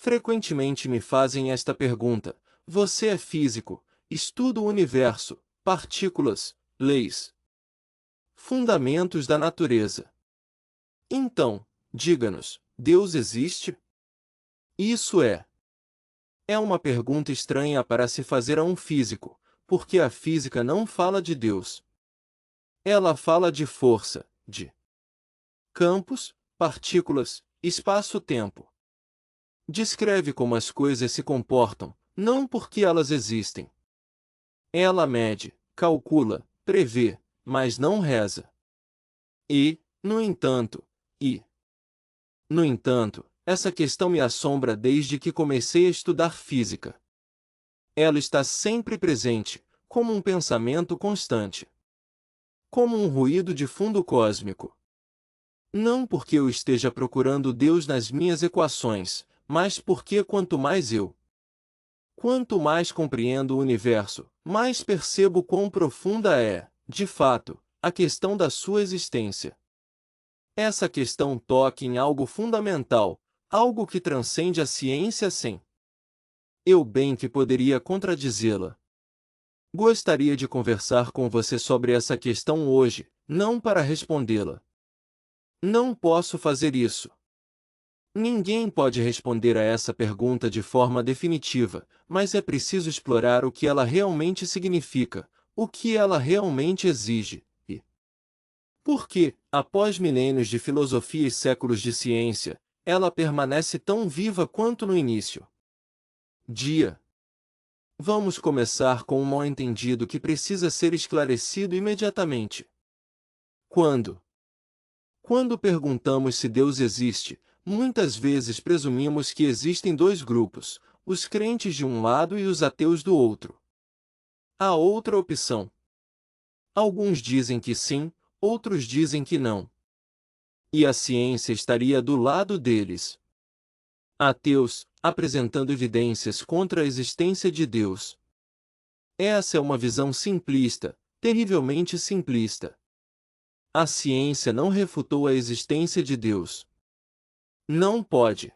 Frequentemente me fazem esta pergunta: você é físico, estuda o universo, partículas, leis, fundamentos da natureza. Então, diga-nos, Deus existe? Isso é uma pergunta estranha para se fazer a um físico, porque a física não fala de Deus. Ela fala de força, de campos, partículas, espaço-tempo. Descreve como as coisas se comportam, não porque elas existem. Ela mede, calcula, prevê, mas não reza. E, no entanto, essa questão me assombra desde que comecei a estudar física. Ela está sempre presente, como um pensamento constante. Como um ruído de fundo cósmico. Não porque eu esteja procurando Deus nas minhas equações, mas porque quanto mais compreendo o universo, mais percebo quão profunda é, de fato, a questão da sua existência. Essa questão toca em algo fundamental, algo que transcende a ciência sem eu bem que poderia contradizê-la. Gostaria de conversar com você sobre essa questão hoje, não para respondê-la. Não posso fazer isso. Ninguém pode responder a essa pergunta de forma definitiva, mas é preciso explorar o que ela realmente significa, o que ela realmente exige, e por que, após milênios de filosofia e séculos de ciência, ela permanece tão viva quanto no início. Vamos começar com um mal-entendido que precisa ser esclarecido imediatamente. Quando perguntamos se Deus existe, muitas vezes presumimos que existem dois grupos, os crentes de um lado e os ateus do outro. Há outra opção. Alguns dizem que sim, outros dizem que não. E a ciência estaria do lado deles. Ateus, apresentando evidências contra a existência de Deus. Essa é uma visão simplista, terrivelmente simplista. A ciência não refutou a existência de Deus. Não pode.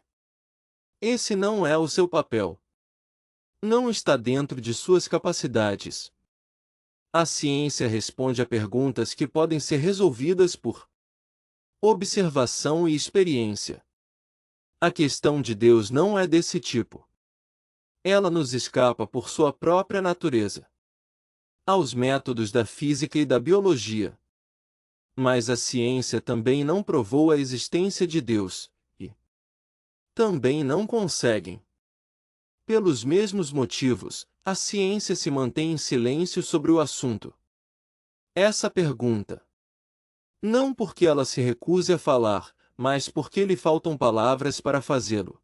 Esse não é o seu papel. Não está dentro de suas capacidades. A ciência responde a perguntas que podem ser resolvidas por observação e experiência. A questão de Deus não é desse tipo. Ela nos escapa por sua própria natureza aos métodos da física e da biologia. Mas a ciência também não provou a existência de Deus, e também não conseguem. Pelos mesmos motivos, a ciência se mantém em silêncio sobre o assunto. Essa pergunta. Não porque ela se recuse a falar, mas porque lhe faltam palavras para fazê-lo.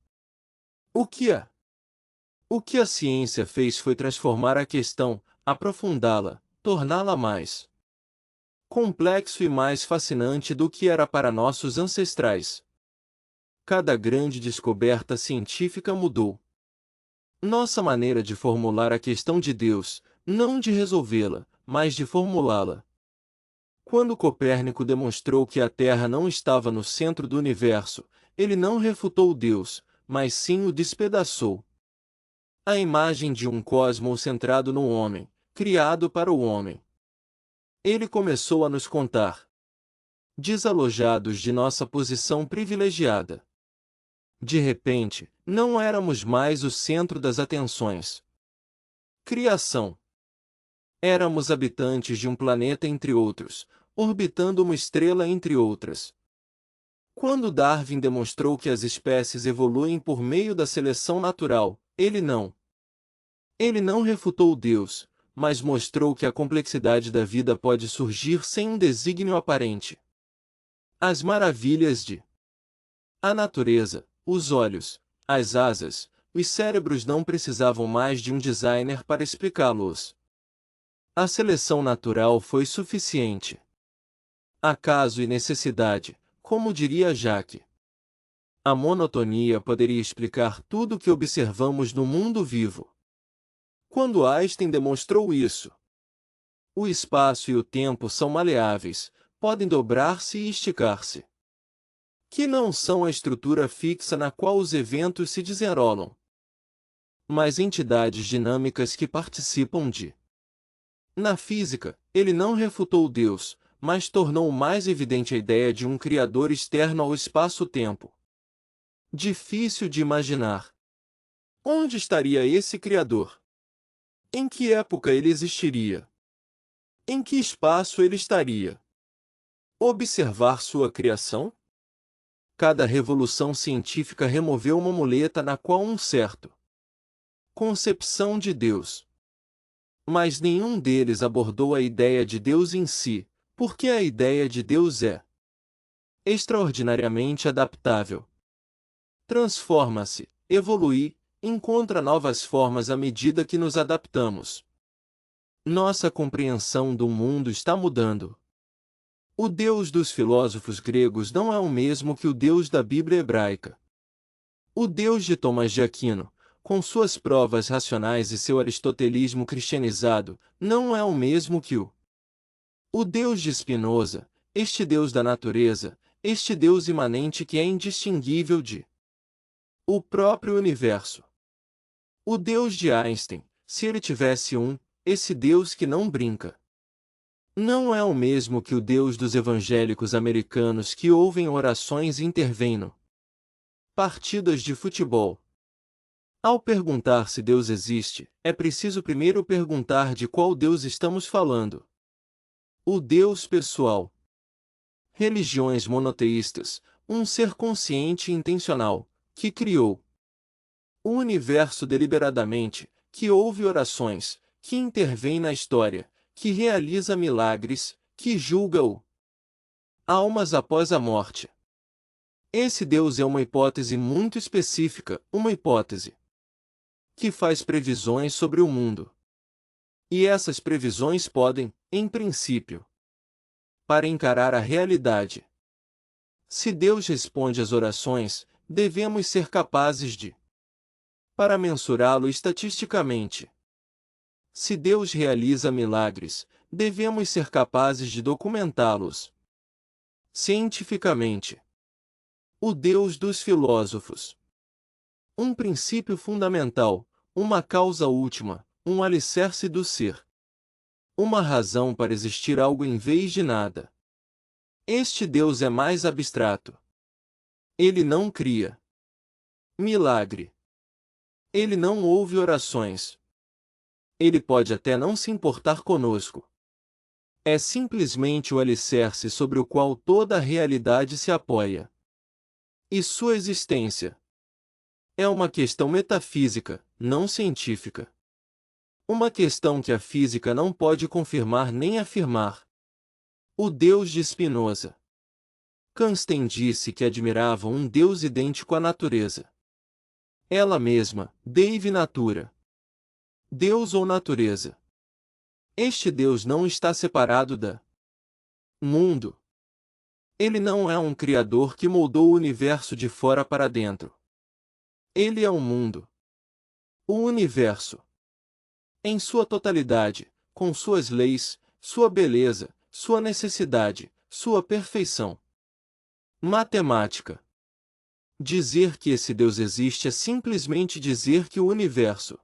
O que a ciência fez foi transformar a questão, aprofundá-la, torná-la mais complexo e mais fascinante do que era para nossos ancestrais. Cada grande descoberta científica mudou nossa maneira de formular a questão de Deus, não de resolvê-la, mas de formulá-la. Quando Copérnico demonstrou que a Terra não estava no centro do universo, ele não refutou Deus, mas sim o despedaçou. A imagem de um cosmos centrado no homem, criado para o homem. Ele começou a nos contar, desalojados de nossa posição privilegiada. De repente, não éramos mais o centro das atenções. Criação. Éramos habitantes de um planeta entre outros, orbitando uma estrela entre outras. Quando Darwin demonstrou que as espécies evoluem por meio da seleção natural, ele não refutou Deus, mas mostrou que a complexidade da vida pode surgir sem um desígnio aparente. As maravilhas de a natureza, os olhos, as asas, os cérebros não precisavam mais de um designer para explicá-los. A seleção natural foi suficiente. Acaso e necessidade, como diria Jacques. A monotonia poderia explicar tudo o que observamos no mundo vivo. Quando Einstein demonstrou isso, o espaço e o tempo são maleáveis, podem dobrar-se e esticar-se. que não são a estrutura fixa na qual os eventos se desenrolam, mas entidades dinâmicas que participam de. Na física, ele não refutou Deus, mas tornou mais evidente a ideia de um Criador externo ao espaço-tempo. Difícil de imaginar. Onde estaria esse Criador? Em que época ele existiria? Em que espaço ele estaria? Observar sua criação? Cada revolução científica removeu uma muleta na qual um certo concepção de Deus. Mas nenhum deles abordou a ideia de Deus em si, porque a ideia de Deus é extraordinariamente adaptável. Transforma-se, evolui, encontra novas formas à medida que nos adaptamos. Nossa compreensão do mundo está mudando. O Deus dos filósofos gregos não é o mesmo que o Deus da Bíblia hebraica. O Deus de Tomás de Aquino, com suas provas racionais e seu aristotelismo cristianizado, não é o mesmo que o Deus de Spinoza, este Deus da natureza, este Deus imanente que é indistinguível de o próprio universo. O Deus de Einstein, se ele tivesse esse Deus que não brinca. Não é o mesmo que o Deus dos evangélicos americanos que ouvem orações e intervêm no partidas de futebol. Ao perguntar se Deus existe, é preciso primeiro perguntar de qual Deus estamos falando. O Deus pessoal. Religiões monoteístas, um ser consciente e intencional, que criou o universo deliberadamente, que ouve orações, que intervém na história, que realiza milagres, que julga almas após a morte. Esse Deus é uma hipótese muito específica, uma hipótese que faz previsões sobre o mundo. E essas previsões podem, em princípio, para encarar a realidade. Se Deus responde às orações, devemos ser capazes de para mensurá-lo estatisticamente. Se Deus realiza milagres, devemos ser capazes de documentá-los cientificamente. O Deus dos filósofos. Um princípio fundamental, uma causa última, um alicerce do ser. Uma razão para existir algo em vez de nada. Este Deus é mais abstrato. Ele não cria milagre. Ele não ouve orações. Ele pode até não se importar conosco. É simplesmente o alicerce sobre o qual toda a realidade se apoia. E sua existência é uma questão metafísica, não científica. Uma questão que a física não pode confirmar nem afirmar. O Deus de Spinoza. Kanstein disse que admirava um Deus idêntico à natureza. Ela mesma, Dei natura. Deus ou natureza. Este Deus não está separado da mundo. Ele não é um criador que moldou o universo de fora para dentro. Ele é o mundo. O universo. Em sua totalidade, com suas leis, sua beleza, sua necessidade, sua perfeição. Matemática. Dizer que esse Deus existe é simplesmente dizer que o universo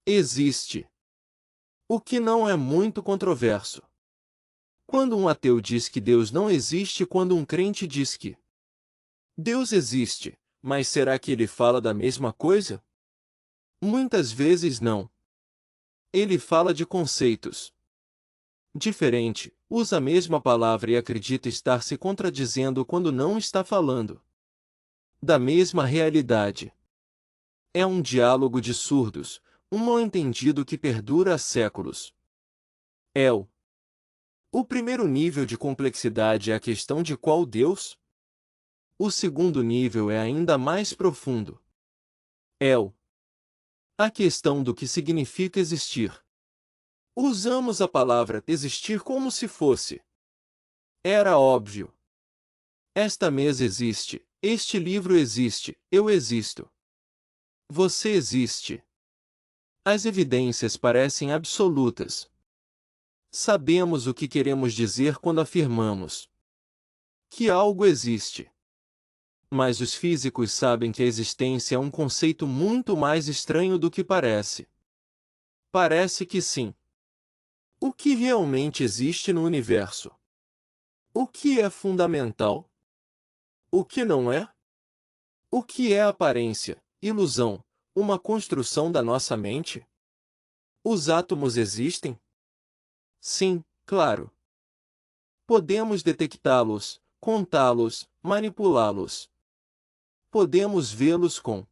existe. O que não é muito controverso. Quando um ateu diz que Deus não existe, quando um crente diz que Deus existe, mas será que ele fala da mesma coisa? Muitas vezes não. Ele fala de conceitos diferentes, usa a mesma palavra e acredita estar se contradizendo quando não está falando da mesma realidade. É um diálogo de surdos, um mal-entendido que perdura há séculos. O primeiro nível de complexidade é a questão de qual Deus? O segundo nível é ainda mais profundo. A questão do que significa existir. Usamos a palavra existir como se fosse. Era óbvio. Esta mesa existe, este livro existe, eu existo. Você existe. As evidências parecem absolutas. Sabemos o que queremos dizer quando afirmamos que algo existe. Mas os físicos sabem que a existência é um conceito muito mais estranho do que parece. Parece que sim. O que realmente existe no universo? O que é fundamental? O que não é? O que é aparência, ilusão, uma construção da nossa mente? Os átomos existem? Sim, claro. Podemos detectá-los, contá-los, manipulá-los. Podemos vê-los com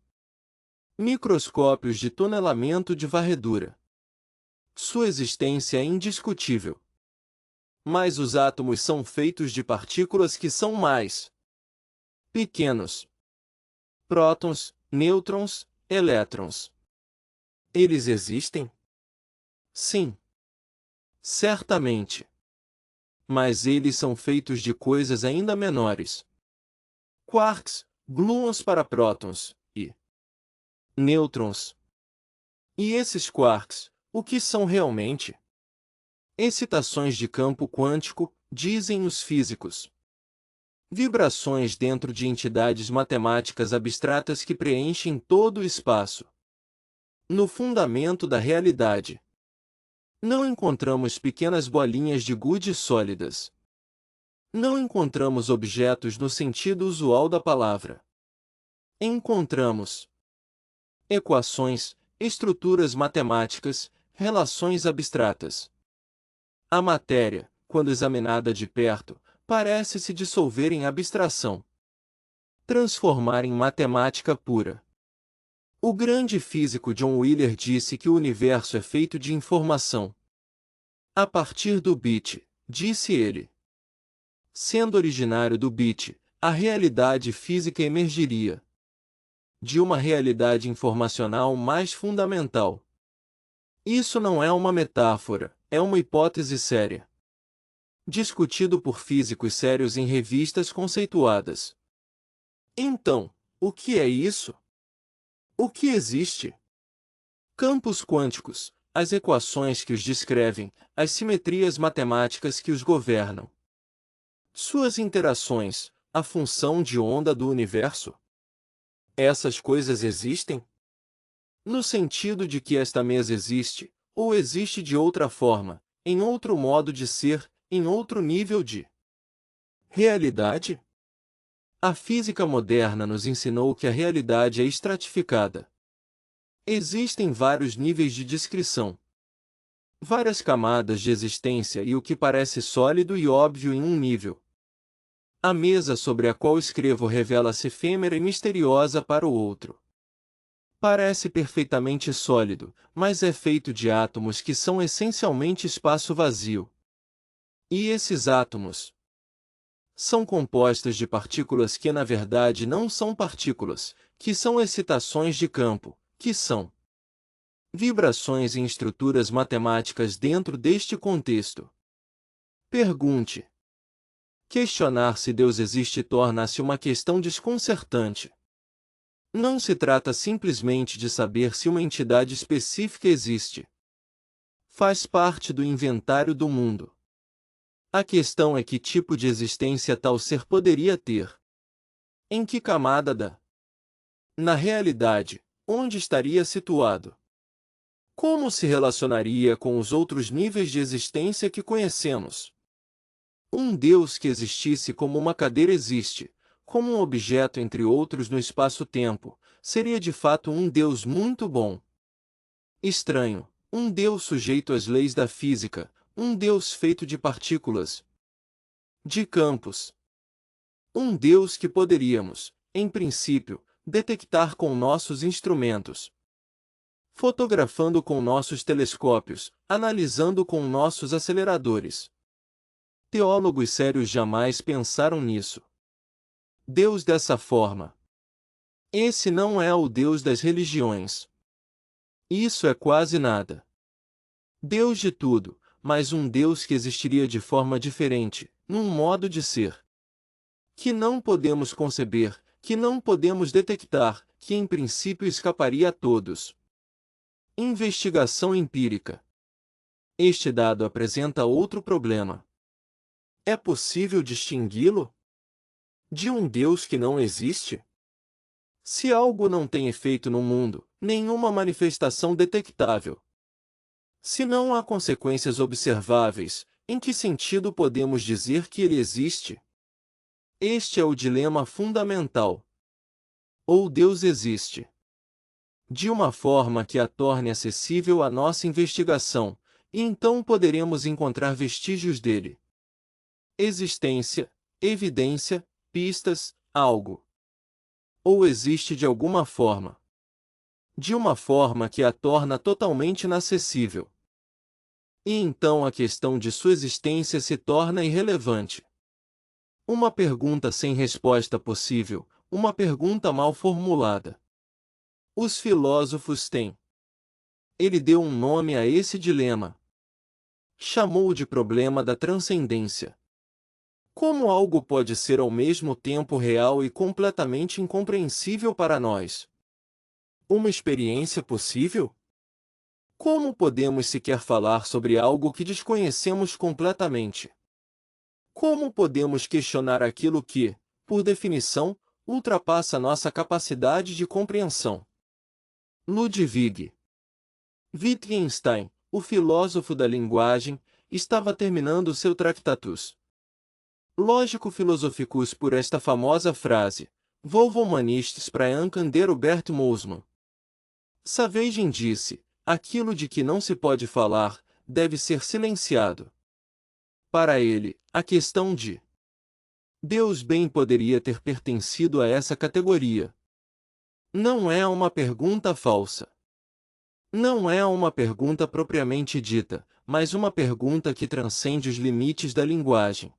microscópios de tonelamento de varredura. Sua existência é indiscutível. Mas os átomos são feitos de partículas que são mais pequenos. Prótons, nêutrons, elétrons. Eles existem? Sim. Certamente. Mas eles são feitos de coisas ainda menores. Quarks, gluons para prótons, e nêutrons. E esses quarks, o que são realmente? Excitações de campo quântico, dizem os físicos. Vibrações dentro de entidades matemáticas abstratas que preenchem todo o espaço. No fundamento da realidade, não encontramos pequenas bolinhas de gude sólidas. Não encontramos objetos no sentido usual da palavra. Encontramos equações, estruturas matemáticas, relações abstratas. A matéria, quando examinada de perto, parece se dissolver em abstração, transformar em matemática pura. O grande físico John Wheeler disse que o universo é feito de informação. A partir do bit, disse ele. Sendo originário do bit, a realidade física emergiria de uma realidade informacional mais fundamental. Isso não é uma metáfora, é uma hipótese séria. Discutido por físicos sérios em revistas conceituadas. Então, o que é isso? O que existe? Campos quânticos, as equações que os descrevem, as simetrias matemáticas que os governam. Suas interações, a função de onda do universo. Essas coisas existem? No sentido de que esta mesa existe, ou existe de outra forma, em outro modo de ser, em outro nível de realidade? A física moderna nos ensinou que a realidade é estratificada. Existem vários níveis de descrição, várias camadas de existência e o que parece sólido e óbvio em um nível. A mesa sobre a qual escrevo revela-se efêmera e misteriosa para o outro. Parece perfeitamente sólido, mas é feito de átomos que são essencialmente espaço vazio. E esses átomos são compostos de partículas que na verdade não são partículas, que são excitações de campo, que são vibrações em estruturas matemáticas dentro deste contexto. Pergunte. Questionar se Deus existe torna-se uma questão desconcertante. Não se trata simplesmente de saber se uma entidade específica existe. Faz parte do inventário do mundo. A questão é que tipo de existência tal ser poderia ter. Em que camada da? Na realidade, onde estaria situado? Como se relacionaria com os outros níveis de existência que conhecemos? Um Deus que existisse como uma cadeira existe, como um objeto entre outros no espaço-tempo, seria de fato um Deus muito bom. Estranho, um Deus sujeito às leis da física, um Deus feito de partículas, de campos. Um Deus que poderíamos, em princípio, detectar com nossos instrumentos, fotografando com nossos telescópios, analisando com nossos aceleradores. Teólogos sérios jamais pensaram nisso. Deus dessa forma. Esse não é o Deus das religiões. Isso é quase nada. Deus de tudo, mas um Deus que existiria de forma diferente, num modo de ser que não podemos conceber, que não podemos detectar, que em princípio escaparia a todos. Investigação empírica. Este dado apresenta outro problema. É possível distingui-lo? De um Deus que não existe? Se algo não tem efeito no mundo, nenhuma manifestação detectável. Se não há consequências observáveis, em que sentido podemos dizer que ele existe? Este é o dilema fundamental. Ou Deus existe de uma forma que a torne acessível à nossa investigação, e então poderemos encontrar vestígios dele. Existência, evidência, pistas, algo. Ou existe de alguma forma. De uma forma que a torna totalmente inacessível. E então a questão de sua existência se torna irrelevante. Uma pergunta sem resposta possível, uma pergunta mal formulada. Os filósofos têm. Ele deu um nome a esse dilema. Chamou-o de problema da transcendência. Como algo pode ser ao mesmo tempo real e completamente incompreensível para nós? Uma experiência possível? Como podemos sequer falar sobre algo que desconhecemos completamente? Como podemos questionar aquilo que, por definição, ultrapassa nossa capacidade de compreensão? Ludwig Wittgenstein, o filósofo da linguagem, estava terminando seu Tractatus Lógico-Philosophicus por esta famosa frase: Volvo humanistes para entender Bert Mosman. Savagem disse: aquilo de que não se pode falar, deve ser silenciado. Para ele, a questão de Deus bem poderia ter pertencido a essa categoria. Não é uma pergunta falsa. Não é uma pergunta propriamente dita, mas uma pergunta que transcende os limites da linguagem.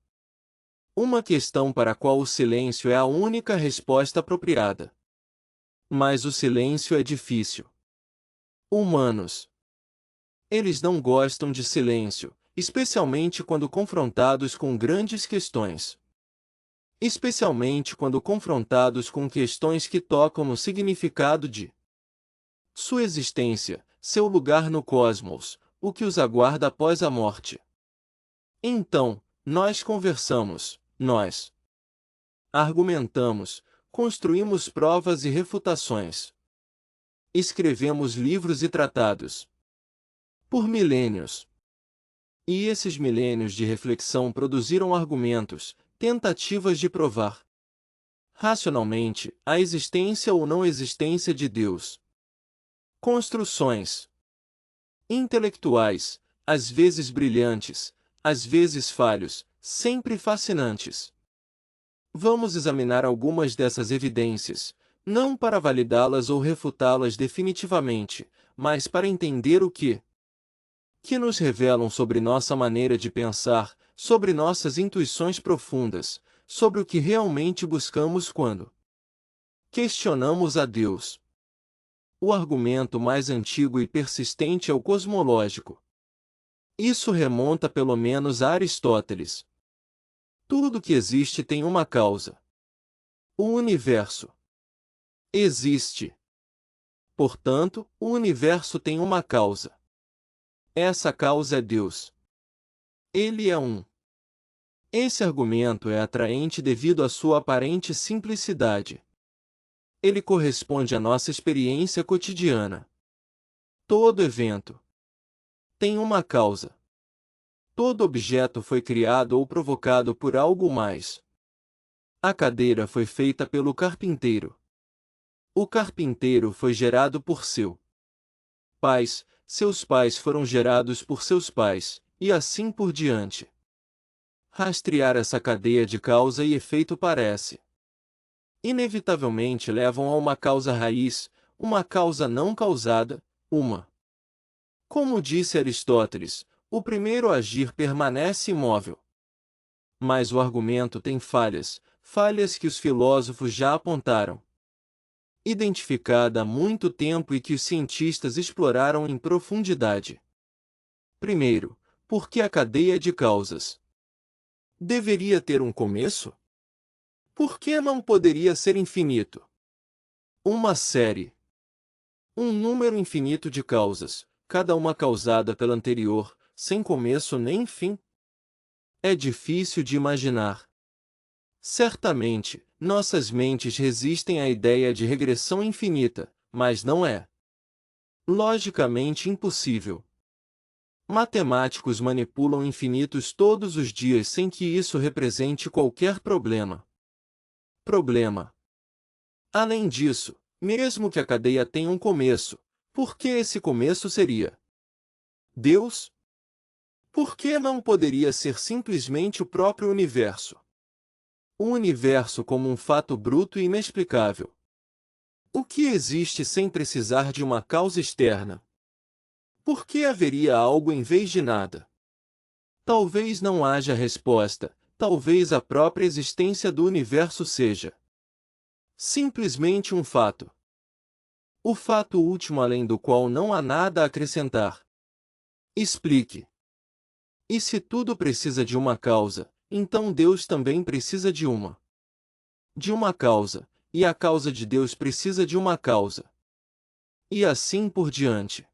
Uma questão para a qual o silêncio é a única resposta apropriada. Mas o silêncio é difícil. Humanos. Eles não gostam de silêncio, especialmente quando confrontados com grandes questões. Especialmente quando confrontados com questões que tocam no significado de sua existência, seu lugar no cosmos, o que os aguarda após a morte. Então, nós conversamos, nós argumentamos, construímos provas e refutações. Escrevemos livros e tratados. Por milênios. E esses milênios de reflexão produziram argumentos, tentativas de provar racionalmente a existência ou não existência de Deus. Construções intelectuais, às vezes brilhantes, às vezes falhos, sempre fascinantes. Vamos examinar algumas dessas evidências, não para validá-las ou refutá-las definitivamente, mas para entender o que nos revelam sobre nossa maneira de pensar, sobre nossas intuições profundas, sobre o que realmente buscamos quando questionamos a Deus. O argumento mais antigo e persistente é o cosmológico. Isso remonta pelo menos a Aristóteles. Tudo que existe tem uma causa. O universo existe. Portanto, o universo tem uma causa. Essa causa é Deus. Ele é um. Esse argumento é atraente devido à sua aparente simplicidade. Ele corresponde à nossa experiência cotidiana. Todo evento tem uma causa. Todo objeto foi criado ou provocado por algo mais. A cadeira foi feita pelo carpinteiro. O carpinteiro foi gerado por pais, seus pais foram gerados por seus pais, e assim por diante. Rastrear essa cadeia de causa e efeito parece inevitavelmente levam a uma causa raiz, uma causa não causada, uma. Como disse Aristóteles, o primeiro a agir permanece imóvel. Mas o argumento tem falhas, falhas que os filósofos já apontaram. Identificada há muito tempo e que os cientistas exploraram em profundidade. Primeiro, por que a cadeia de causas deveria ter um começo? Por que não poderia ser infinito? Uma série. Um número infinito de causas, cada uma causada pela anterior, sem começo nem fim? É difícil de imaginar. Certamente, nossas mentes resistem à ideia de regressão infinita, mas não é logicamente impossível. Matemáticos manipulam infinitos todos os dias sem que isso represente qualquer problema. Além disso, mesmo que a cadeia tenha um começo, por que esse começo seria Deus? Por que não poderia ser simplesmente o próprio universo? O universo como um fato bruto e inexplicável. O que existe sem precisar de uma causa externa? Por que haveria algo em vez de nada? Talvez não haja resposta, talvez a própria existência do universo seja simplesmente um fato. O fato último além do qual não há nada a acrescentar. Explique. E se tudo precisa de uma causa, então Deus também precisa de uma causa, e a causa de Deus precisa de uma causa. E assim por diante.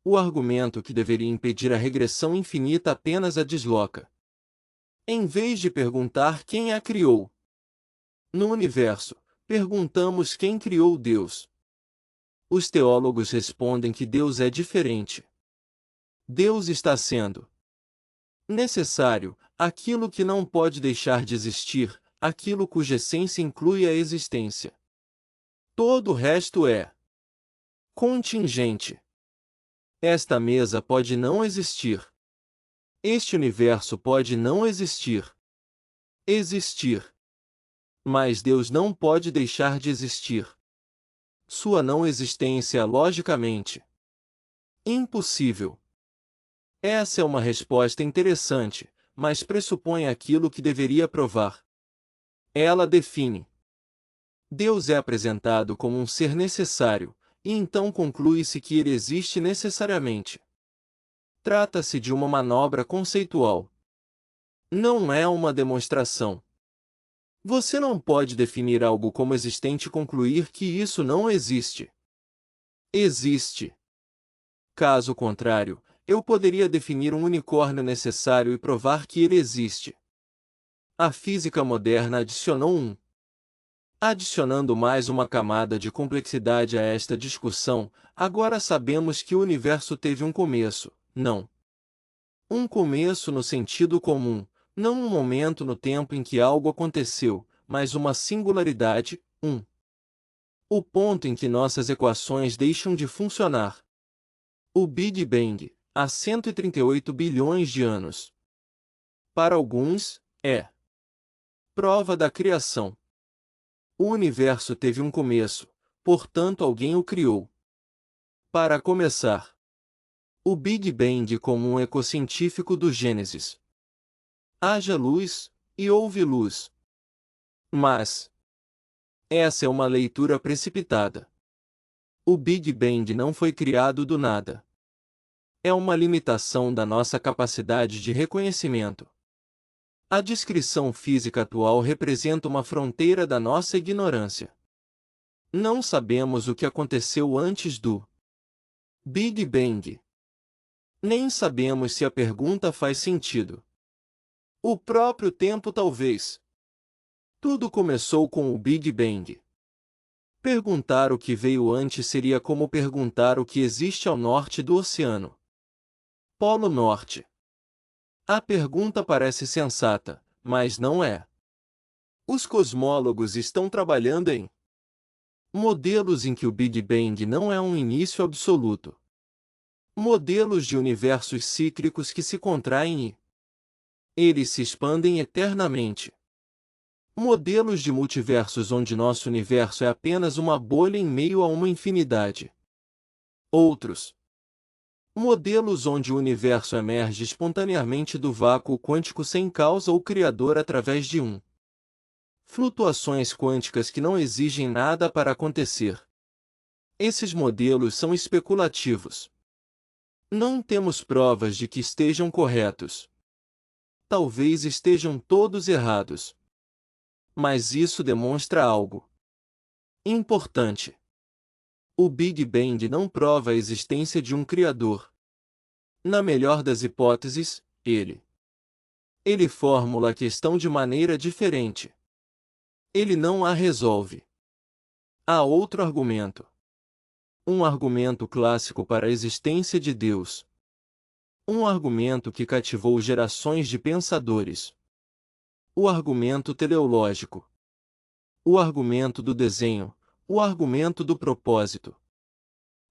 O argumento que deveria impedir a regressão infinita apenas a desloca. Em vez de perguntar quem a criou no universo, perguntamos quem criou Deus. Os teólogos respondem que Deus é diferente. Deus está sendo necessário, aquilo que não pode deixar de existir, aquilo cuja essência inclui a existência. Todo o resto é contingente. Esta mesa pode não existir. Este universo pode não existir. Mas Deus não pode deixar de existir. Sua não existência é logicamente impossível. Essa é uma resposta interessante, mas pressupõe aquilo que deveria provar. Ela define. Deus é apresentado como um ser necessário, e então conclui-se que ele existe necessariamente. Trata-se de uma manobra conceitual. Não é uma demonstração. Você não pode definir algo como existente e concluir que isso não existe. Existe. Caso contrário, eu poderia definir um unicórnio necessário e provar que ele existe. A física moderna adicionou Adicionando mais uma camada de complexidade a esta discussão, agora sabemos que o universo teve um começo, não. Um começo no sentido comum, não um momento no tempo em que algo aconteceu, mas uma singularidade, o ponto em que nossas equações deixam de funcionar. O Big Bang, há 138 bilhões de anos. Para alguns, é prova da criação. O universo teve um começo, portanto alguém o criou. Para começar, o Big Bang como um ecocientífico do Gênesis. Haja luz, e houve luz. Mas essa é uma leitura precipitada. O Big Bang não foi criado do nada. É uma limitação da nossa capacidade de reconhecimento. A descrição física atual representa uma fronteira da nossa ignorância. Não sabemos o que aconteceu antes do Big Bang. Nem sabemos se a pergunta faz sentido. O próprio tempo talvez. Tudo começou com o Big Bang. Perguntar o que veio antes seria como perguntar o que existe ao norte do oceano. Polo Norte. A pergunta parece sensata, mas não é. Os cosmólogos estão trabalhando em modelos em que o Big Bang não é um início absoluto. Modelos de universos cíclicos que se contraem e eles se expandem eternamente. Modelos de multiversos onde nosso universo é apenas uma bolha em meio a uma infinidade. Outros modelos onde o universo emerge espontaneamente do vácuo quântico sem causa ou criador através de flutuações quânticas que não exigem nada para acontecer. Esses modelos são especulativos. Não temos provas de que estejam corretos. Talvez estejam todos errados. Mas isso demonstra algo importante. O Big Bang não prova a existência de um criador. Na melhor das hipóteses, ele Ele formula a questão de maneira diferente. Ele não a resolve. Há outro argumento. Um argumento clássico para a existência de Deus. Um argumento que cativou gerações de pensadores. O argumento teleológico. O argumento do desenho. O argumento do propósito.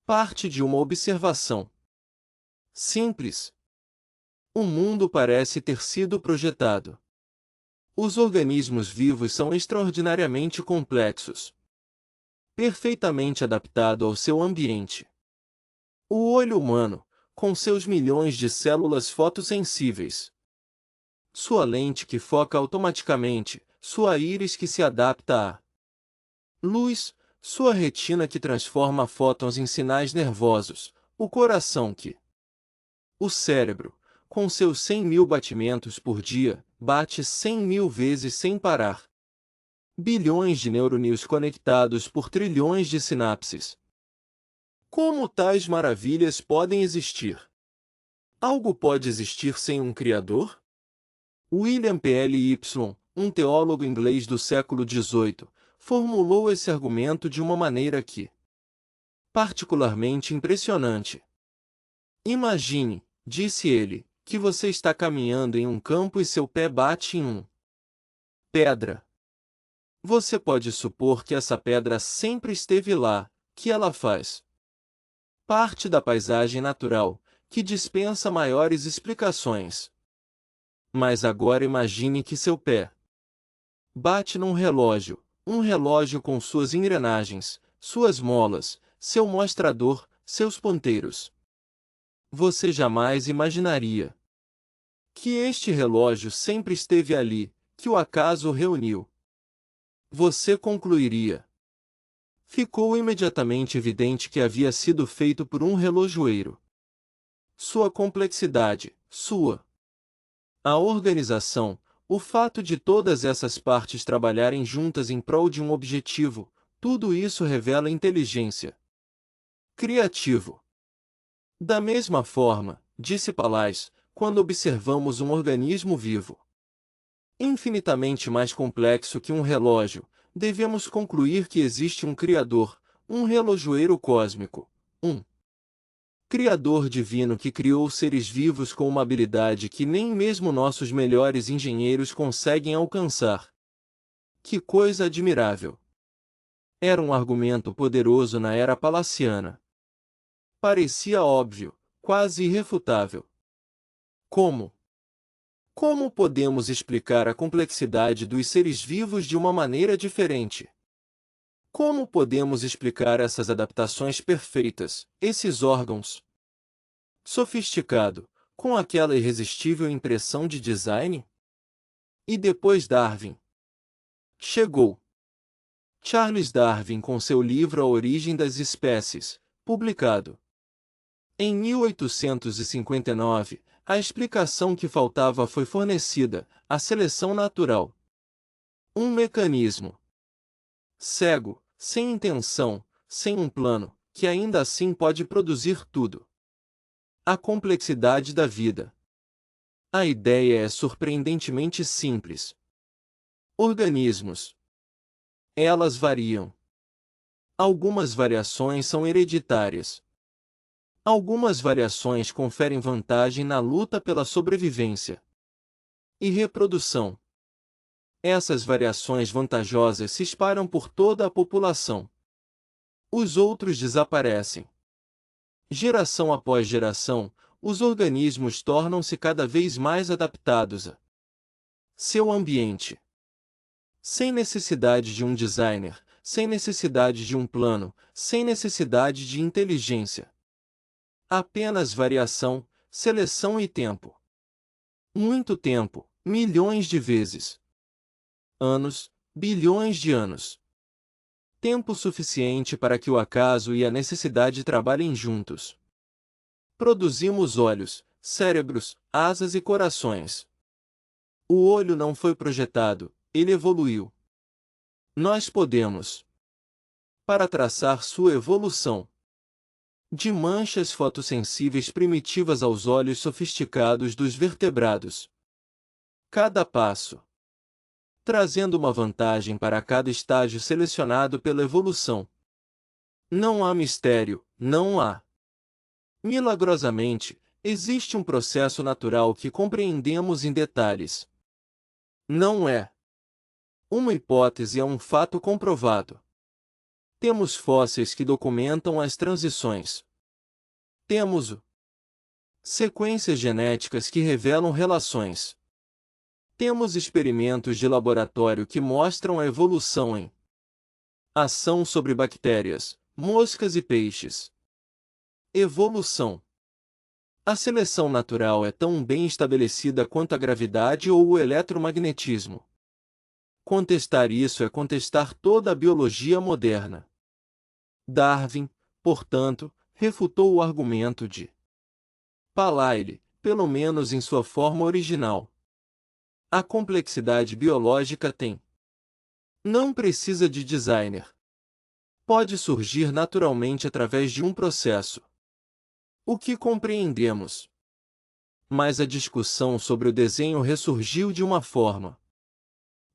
Parte de uma observação simples. O mundo parece ter sido projetado. Os organismos vivos são extraordinariamente complexos, perfeitamente adaptados ao seu ambiente. O olho humano, com seus milhões de células fotossensíveis, sua lente que foca automaticamente, sua íris que se adapta à luz, sua retina que transforma fótons em sinais nervosos, o coração que... O cérebro, com seus 100.000 batimentos por dia, bate 100.000 vezes sem parar. Bilhões de neurônios conectados por trilhões de sinapses. Como tais maravilhas podem existir? Algo pode existir sem um Criador? William Ply, um teólogo inglês do século XVIII, formulou esse argumento de uma maneira que particularmente impressionante. Imagine, disse ele, que você está caminhando em um campo e seu pé bate em uma pedra. Você pode supor que essa pedra sempre esteve lá, que ela faz parte da paisagem natural, que dispensa maiores explicações. Mas agora imagine que seu pé bate num relógio, um relógio com suas engrenagens, suas molas, seu mostrador, seus ponteiros. Você jamais imaginaria que este relógio sempre esteve ali, que o acaso o reuniu. Você concluiria. Ficou imediatamente evidente que havia sido feito por um relojoeiro. Sua complexidade, a organização, o fato de todas essas partes trabalharem juntas em prol de um objetivo, tudo isso revela inteligência. Criativo. Da mesma forma, disse Palais, quando observamos um organismo vivo, infinitamente mais complexo que um relógio, devemos concluir que existe um Criador, um relojoeiro cósmico, um Criador divino que criou seres vivos com uma habilidade que nem mesmo nossos melhores engenheiros conseguem alcançar. Que coisa admirável! Era um argumento poderoso na era palaciana. Parecia óbvio, quase irrefutável. Como? Como podemos explicar a complexidade dos seres vivos de uma maneira diferente? Como podemos explicar essas adaptações perfeitas, esses órgãos sofisticado, com aquela irresistível impressão de design? E depois Darwin. Chegou. Charles Darwin com seu livro A Origem das Espécies, publicado em 1859, a explicação que faltava foi fornecida, a seleção natural. Um mecanismo cego, sem intenção, sem um plano, que ainda assim pode produzir tudo. A complexidade da vida. A ideia é surpreendentemente simples. Organismos. Elas variam. Algumas variações são hereditárias. Algumas variações conferem vantagem na luta pela sobrevivência e reprodução. Essas variações vantajosas se espalham por toda a população. Os outros desaparecem. Geração após geração, os organismos tornam-se cada vez mais adaptados a seu ambiente. Sem necessidade de um designer, sem necessidade de um plano, sem necessidade de inteligência. Apenas variação, seleção e tempo. Muito tempo, milhões de vezes. Anos, bilhões de anos. Tempo suficiente para que o acaso e a necessidade trabalhem juntos. Produzimos olhos, cérebros, asas e corações. O olho não foi projetado, ele evoluiu. Nós podemos, para traçar sua evolução, de manchas fotossensíveis primitivas aos olhos sofisticados dos vertebrados, cada passo, trazendo uma vantagem para cada estágio selecionado pela evolução. Não há mistério, não há. Milagrosamente, existe um processo natural que compreendemos em detalhes. Não é uma hipótese, é um fato comprovado. Temos fósseis que documentam as transições. Temos sequências genéticas que revelam relações. Temos experimentos de laboratório que mostram a evolução em ação sobre bactérias, moscas e peixes. Evolução. A seleção natural é tão bem estabelecida quanto a gravidade ou o eletromagnetismo. Contestar isso é contestar toda a biologia moderna. Darwin, portanto, refutou o argumento de Paley, pelo menos em sua forma original. A complexidade biológica não precisa de designer. Pode surgir naturalmente através de um processo. O que compreendemos? Mas a discussão sobre o desenho ressurgiu de uma forma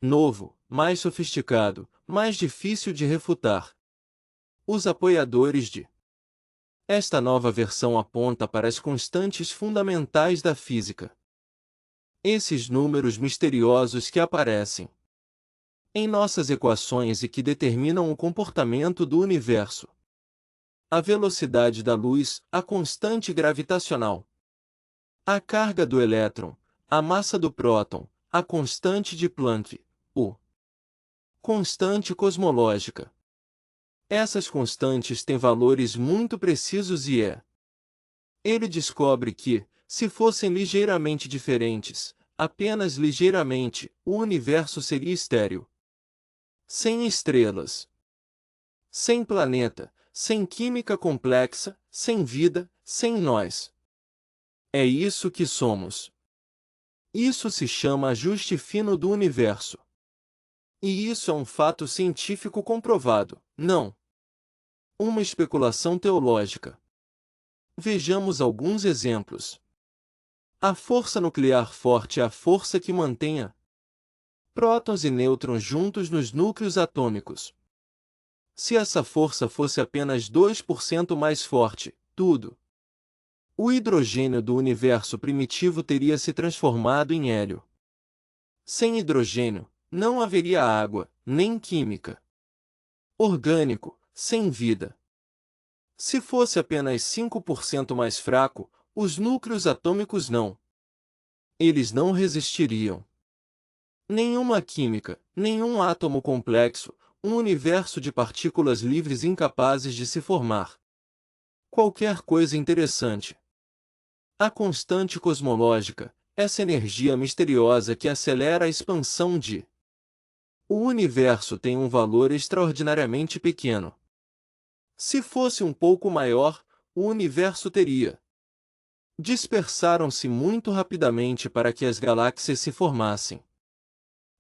novo, mais sofisticado, mais difícil de refutar. Os apoiadores de esta nova versão aponta para as constantes fundamentais da física. Esses números misteriosos que aparecem em nossas equações e que determinam o comportamento do universo. A velocidade da luz, a constante gravitacional, a carga do elétron, a massa do próton, a constante de Planck, o constante cosmológica. Essas constantes têm valores muito precisos e ele descobre que, se fossem ligeiramente diferentes, apenas ligeiramente, o universo seria estéril. Sem estrelas, sem planeta, sem química complexa, sem vida, sem nós. É isso que somos. Isso se chama ajuste fino do universo. E isso é um fato científico comprovado, não uma especulação teológica. Vejamos alguns exemplos. A força nuclear forte é a força que mantém prótons e nêutrons juntos nos núcleos atômicos. Se essa força fosse apenas 2% mais forte, o hidrogênio do universo primitivo teria se transformado em hélio. Sem hidrogênio, não haveria água, nem química. Orgânico, sem vida. Se fosse apenas 5% mais fraco, os núcleos atômicos eles não resistiriam. Nenhuma química, nenhum átomo complexo, um universo de partículas livres incapazes de se formar. Qualquer coisa interessante. A constante cosmológica, essa energia misteriosa que acelera a expansão o universo tem um valor extraordinariamente pequeno. Se fosse um pouco maior, o universo teria. Dispersaram-se muito rapidamente para que as galáxias se formassem.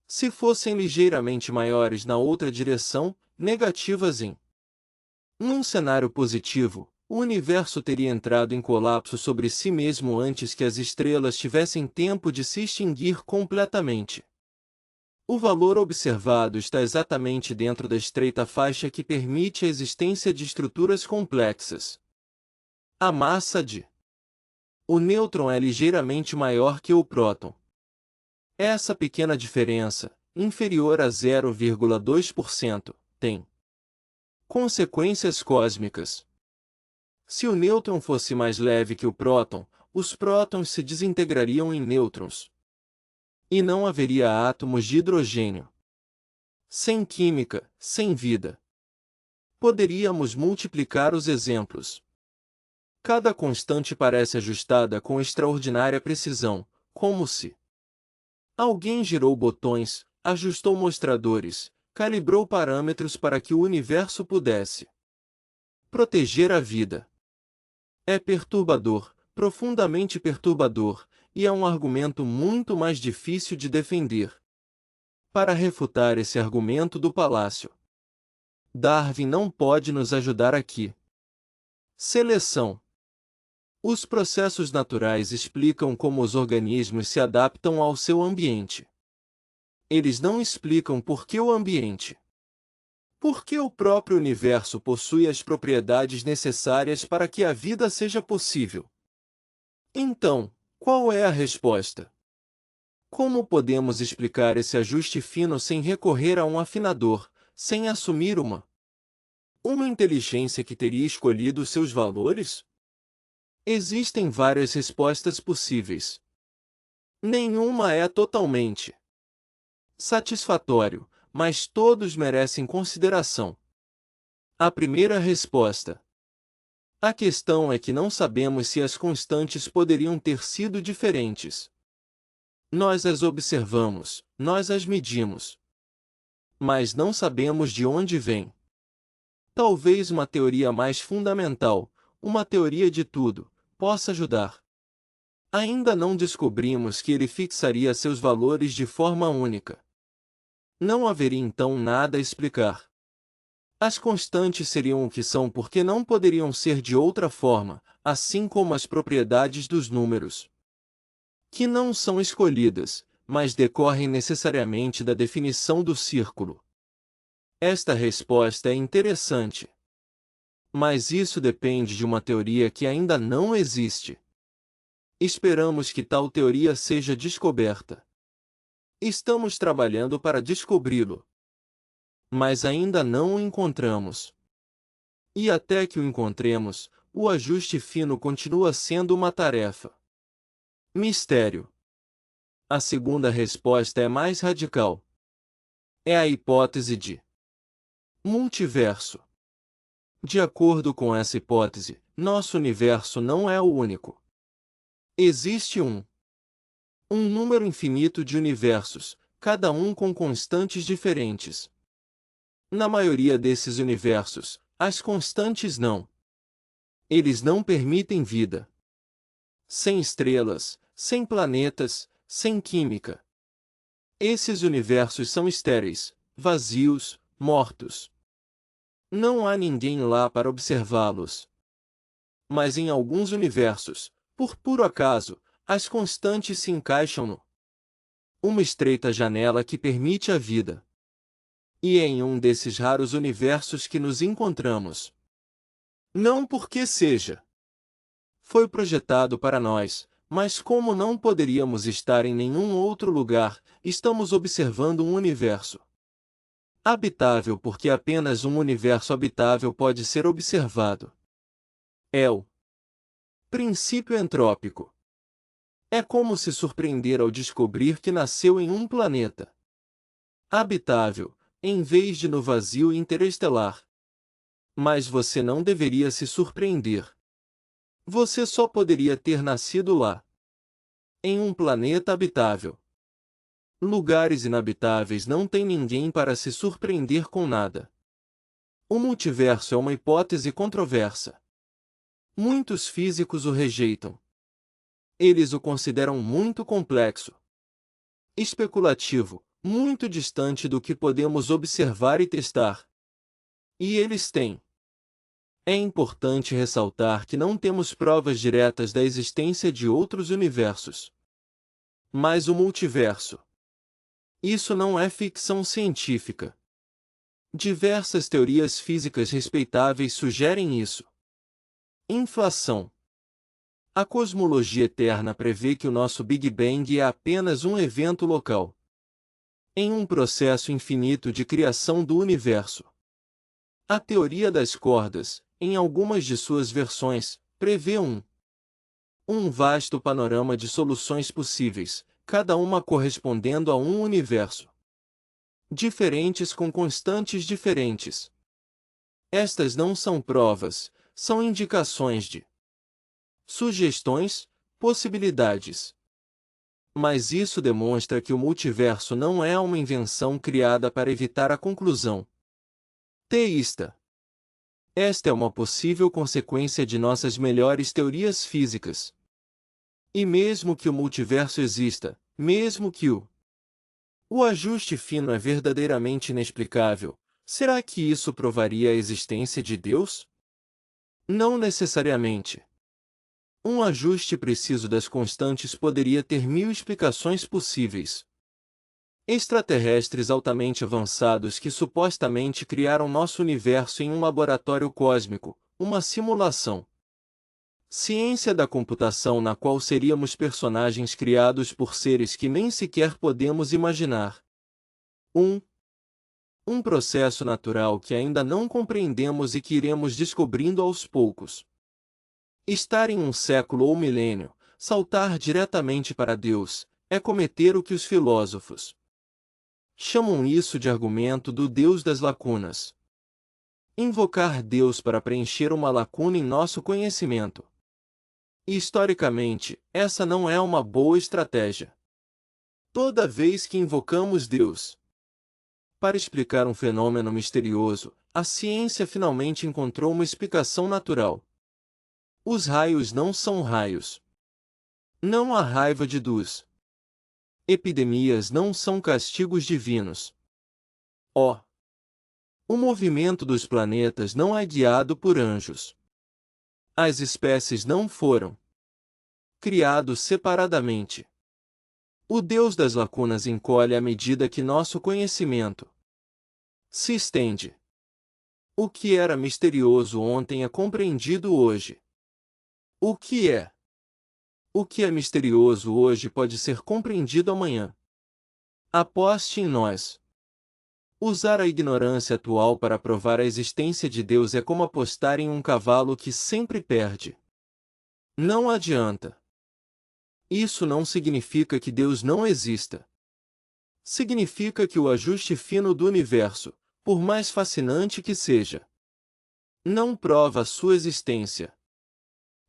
Se fossem ligeiramente maiores na outra direção, negativas num cenário positivo, o universo teria entrado em colapso sobre si mesmo antes que as estrelas tivessem tempo de se extinguir completamente. O valor observado está exatamente dentro da estreita faixa que permite a existência de estruturas complexas. A massa o nêutron é ligeiramente maior que o próton. Essa pequena diferença, inferior a 0,2%, tem consequências cósmicas. Se o nêutron fosse mais leve que o próton, os prótons se desintegrariam em nêutrons. E não haveria átomos de hidrogênio. Sem química, sem vida. Poderíamos multiplicar os exemplos. Cada constante parece ajustada com extraordinária precisão, como se alguém girou botões, ajustou mostradores, calibrou parâmetros para que o universo pudesse proteger a vida. É perturbador, profundamente perturbador, e é um argumento muito mais difícil de defender. Para refutar esse argumento do palácio, Darwin não pode nos ajudar aqui. Seleção. Os processos naturais explicam como os organismos se adaptam ao seu ambiente. Eles não explicam por que o ambiente. Porque o próprio universo possui as propriedades necessárias para que a vida seja possível. Então, qual é a resposta? Como podemos explicar esse ajuste fino sem recorrer a um afinador, sem assumir uma inteligência que teria escolhido seus valores? Existem várias respostas possíveis. Nenhuma é totalmente satisfatório, mas todos merecem consideração. A primeira resposta. A questão é que não sabemos se as constantes poderiam ter sido diferentes. Nós as observamos, nós as medimos. Mas não sabemos de onde vêm. Talvez uma teoria mais fundamental, uma teoria de tudo, possa ajudar. Ainda não descobrimos que ele fixaria seus valores de forma única. Não haveria então nada a explicar. As constantes seriam o que são porque não poderiam ser de outra forma, assim como as propriedades dos números, que não são escolhidas, mas decorrem necessariamente da definição do círculo. Esta resposta é interessante. Mas isso depende de uma teoria que ainda não existe. Esperamos que tal teoria seja descoberta. Estamos trabalhando para descobri-lo. Mas ainda não o encontramos. E até que o encontremos, o ajuste fino continua sendo uma tarefa. Mistério. A segunda resposta é mais radical. É a hipótese de multiverso. De acordo com essa hipótese, nosso universo não é o único. Existe um número infinito de universos, cada um com constantes diferentes. Na maioria desses universos, as constantes eles não permitem vida. Sem estrelas, sem planetas, sem química. Esses universos são estéreis, vazios, mortos. Não há ninguém lá para observá-los. Mas em alguns universos, por puro acaso, as constantes se encaixam uma estreita janela que permite a vida. E é em um desses raros universos que nos encontramos. Não porque foi projetado para nós, mas como não poderíamos estar em nenhum outro lugar, estamos observando um universo habitável porque apenas um universo habitável pode ser observado. É o princípio entrópico. É como se surpreender ao descobrir que nasceu em um planeta habitável, em vez de no vazio interestelar. Mas você não deveria se surpreender. Você só poderia ter nascido lá. Em um planeta habitável. Lugares inabitáveis não tem ninguém para se surpreender com nada. O multiverso é uma hipótese controversa. Muitos físicos o rejeitam. Eles o consideram muito complexo, especulativo, muito distante do que podemos observar e testar. E eles têm. É importante ressaltar que não temos provas diretas da existência de outros universos. Mas o multiverso. Isso não é ficção científica. Diversas teorias físicas respeitáveis sugerem isso. Inflação. A cosmologia eterna prevê que o nosso Big Bang é apenas um evento local em um processo infinito de criação do universo. A teoria das cordas, em algumas de suas versões, prevê um vasto panorama de soluções possíveis, cada uma correspondendo a um universo diferentes com constantes diferentes. Estas não são provas, são indicações de sugestões, possibilidades. Mas isso demonstra que o multiverso não é uma invenção criada para evitar a conclusão teísta. Esta é uma possível consequência de nossas melhores teorias físicas. E mesmo que o multiverso exista, mesmo que o ajuste fino é verdadeiramente inexplicável, será que isso provaria a existência de Deus? Não necessariamente. Um ajuste preciso das constantes poderia ter 1000 explicações possíveis. Extraterrestres altamente avançados que supostamente criaram nosso universo em um laboratório cósmico, uma simulação. Ciência da computação na qual seríamos personagens criados por seres que nem sequer podemos imaginar. Um processo natural que ainda não compreendemos e que iremos descobrindo aos poucos. Estar em um século ou milênio, saltar diretamente para Deus, é cometer o que os filósofos chamam isso de argumento do Deus das lacunas. Invocar Deus para preencher uma lacuna em nosso conhecimento. Historicamente, essa não é uma boa estratégia. Toda vez que invocamos Deus para explicar um fenômeno misterioso, a ciência finalmente encontrou uma explicação natural. Os raios não são raios. Não há raiva de Deus. Epidemias não são castigos divinos. O movimento dos planetas não é guiado por anjos. As espécies não foram criados separadamente. O Deus das lacunas encolhe à medida que nosso conhecimento se estende. O que era misterioso ontem é compreendido hoje. O que é misterioso hoje pode ser compreendido amanhã. Aposte em nós. Usar a ignorância atual para provar a existência de Deus é como apostar em um cavalo que sempre perde. Não adianta. Isso não significa que Deus não exista. Significa que o ajuste fino do universo, por mais fascinante que seja, não prova a sua existência.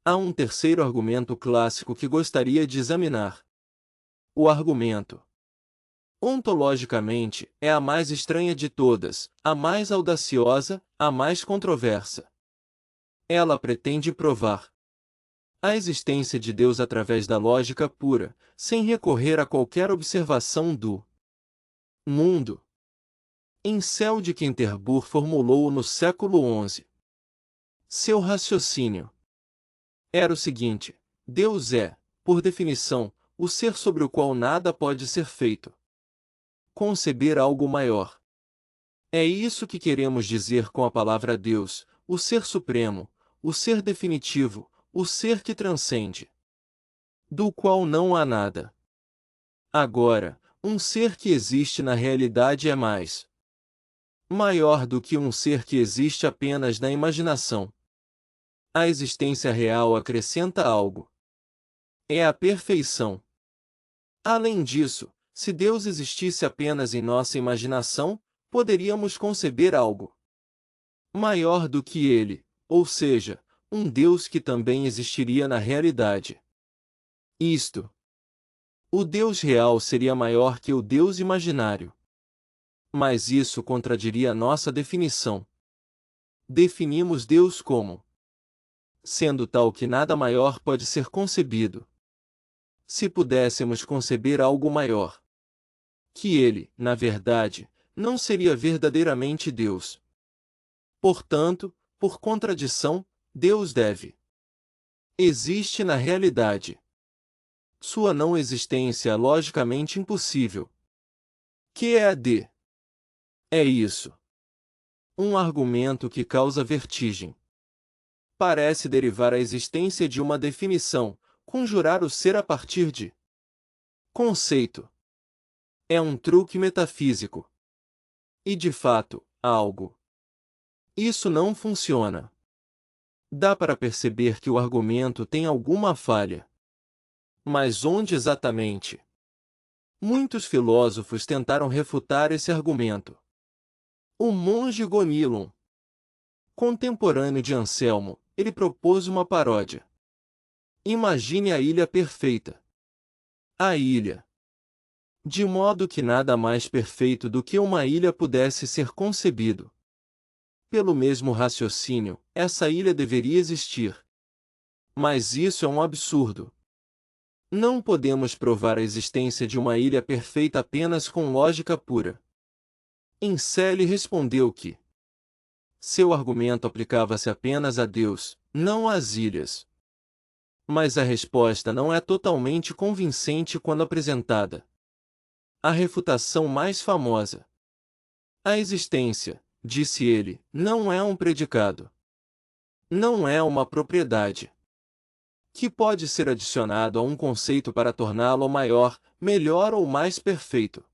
Há um terceiro argumento clássico que gostaria de examinar. O argumento, ontologicamente, é a mais estranha de todas, a mais audaciosa, a mais controversa. Ela pretende provar a existência de Deus através da lógica pura, sem recorrer a qualquer observação do mundo. Encel de Canterbury formulou-o no século XI. Seu raciocínio era o seguinte: Deus é, por definição, o ser sobre o qual nada pode ser feito. Conceber algo maior. É isso que queremos dizer com a palavra Deus, o ser supremo, o ser definitivo, o ser que transcende, do qual não há nada. Agora, um ser que existe na realidade é mais maior do que um ser que existe apenas na imaginação. A existência real acrescenta algo. É a perfeição. Além disso, se Deus existisse apenas em nossa imaginação, poderíamos conceber algo maior do que ele, ou seja, um Deus que também existiria na realidade. O Deus real seria maior que o Deus imaginário. Mas isso contradiria nossa definição. Definimos Deus como sendo tal que nada maior pode ser concebido. Se pudéssemos conceber algo maior que ele, na verdade, não seria verdadeiramente Deus. Portanto, por contradição, Deus existe na realidade. Sua não existência é logicamente impossível. Que é a D? É isso. Um argumento que causa vertigem. Parece derivar a existência de uma definição, conjurar o ser a partir de conceito. É um truque metafísico. E de fato, algo. Isso não funciona. Dá para perceber que o argumento tem alguma falha. Mas onde exatamente? Muitos filósofos tentaram refutar esse argumento. O monge Gonilon, contemporâneo de Anselmo, ele propôs uma paródia. Imagine a ilha perfeita. A ilha. De modo que nada mais perfeito do que uma ilha pudesse ser concebido. Pelo mesmo raciocínio, essa ilha deveria existir. Mas isso é um absurdo. Não podemos provar a existência de uma ilha perfeita apenas com lógica pura. Encele respondeu que seu argumento aplicava-se apenas a Deus, não às ilhas. Mas a resposta não é totalmente convincente quando apresentada. A refutação mais famosa. A existência, disse ele, não é um predicado. Não é uma propriedade que pode ser adicionado a um conceito para torná-lo maior, melhor ou mais perfeito.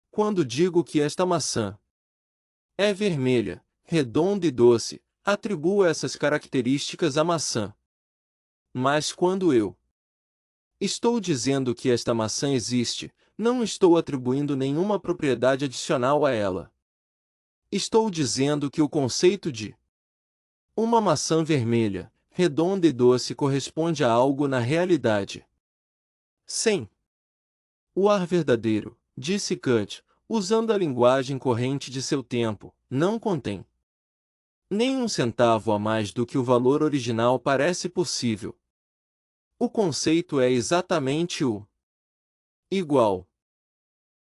Quando digo que esta maçã é vermelha, redonda e doce, atribuo essas características à maçã. Mas quando eu estou dizendo que esta maçã existe, não estou atribuindo nenhuma propriedade adicional a ela. Estou dizendo que o conceito de uma maçã vermelha, redonda e doce corresponde a algo na realidade. Sim. O ar verdadeiro, disse Kant, usando a linguagem corrente de seu tempo, não contém nem um centavo a mais do que o valor original parece possível. O conceito é exatamente o igual.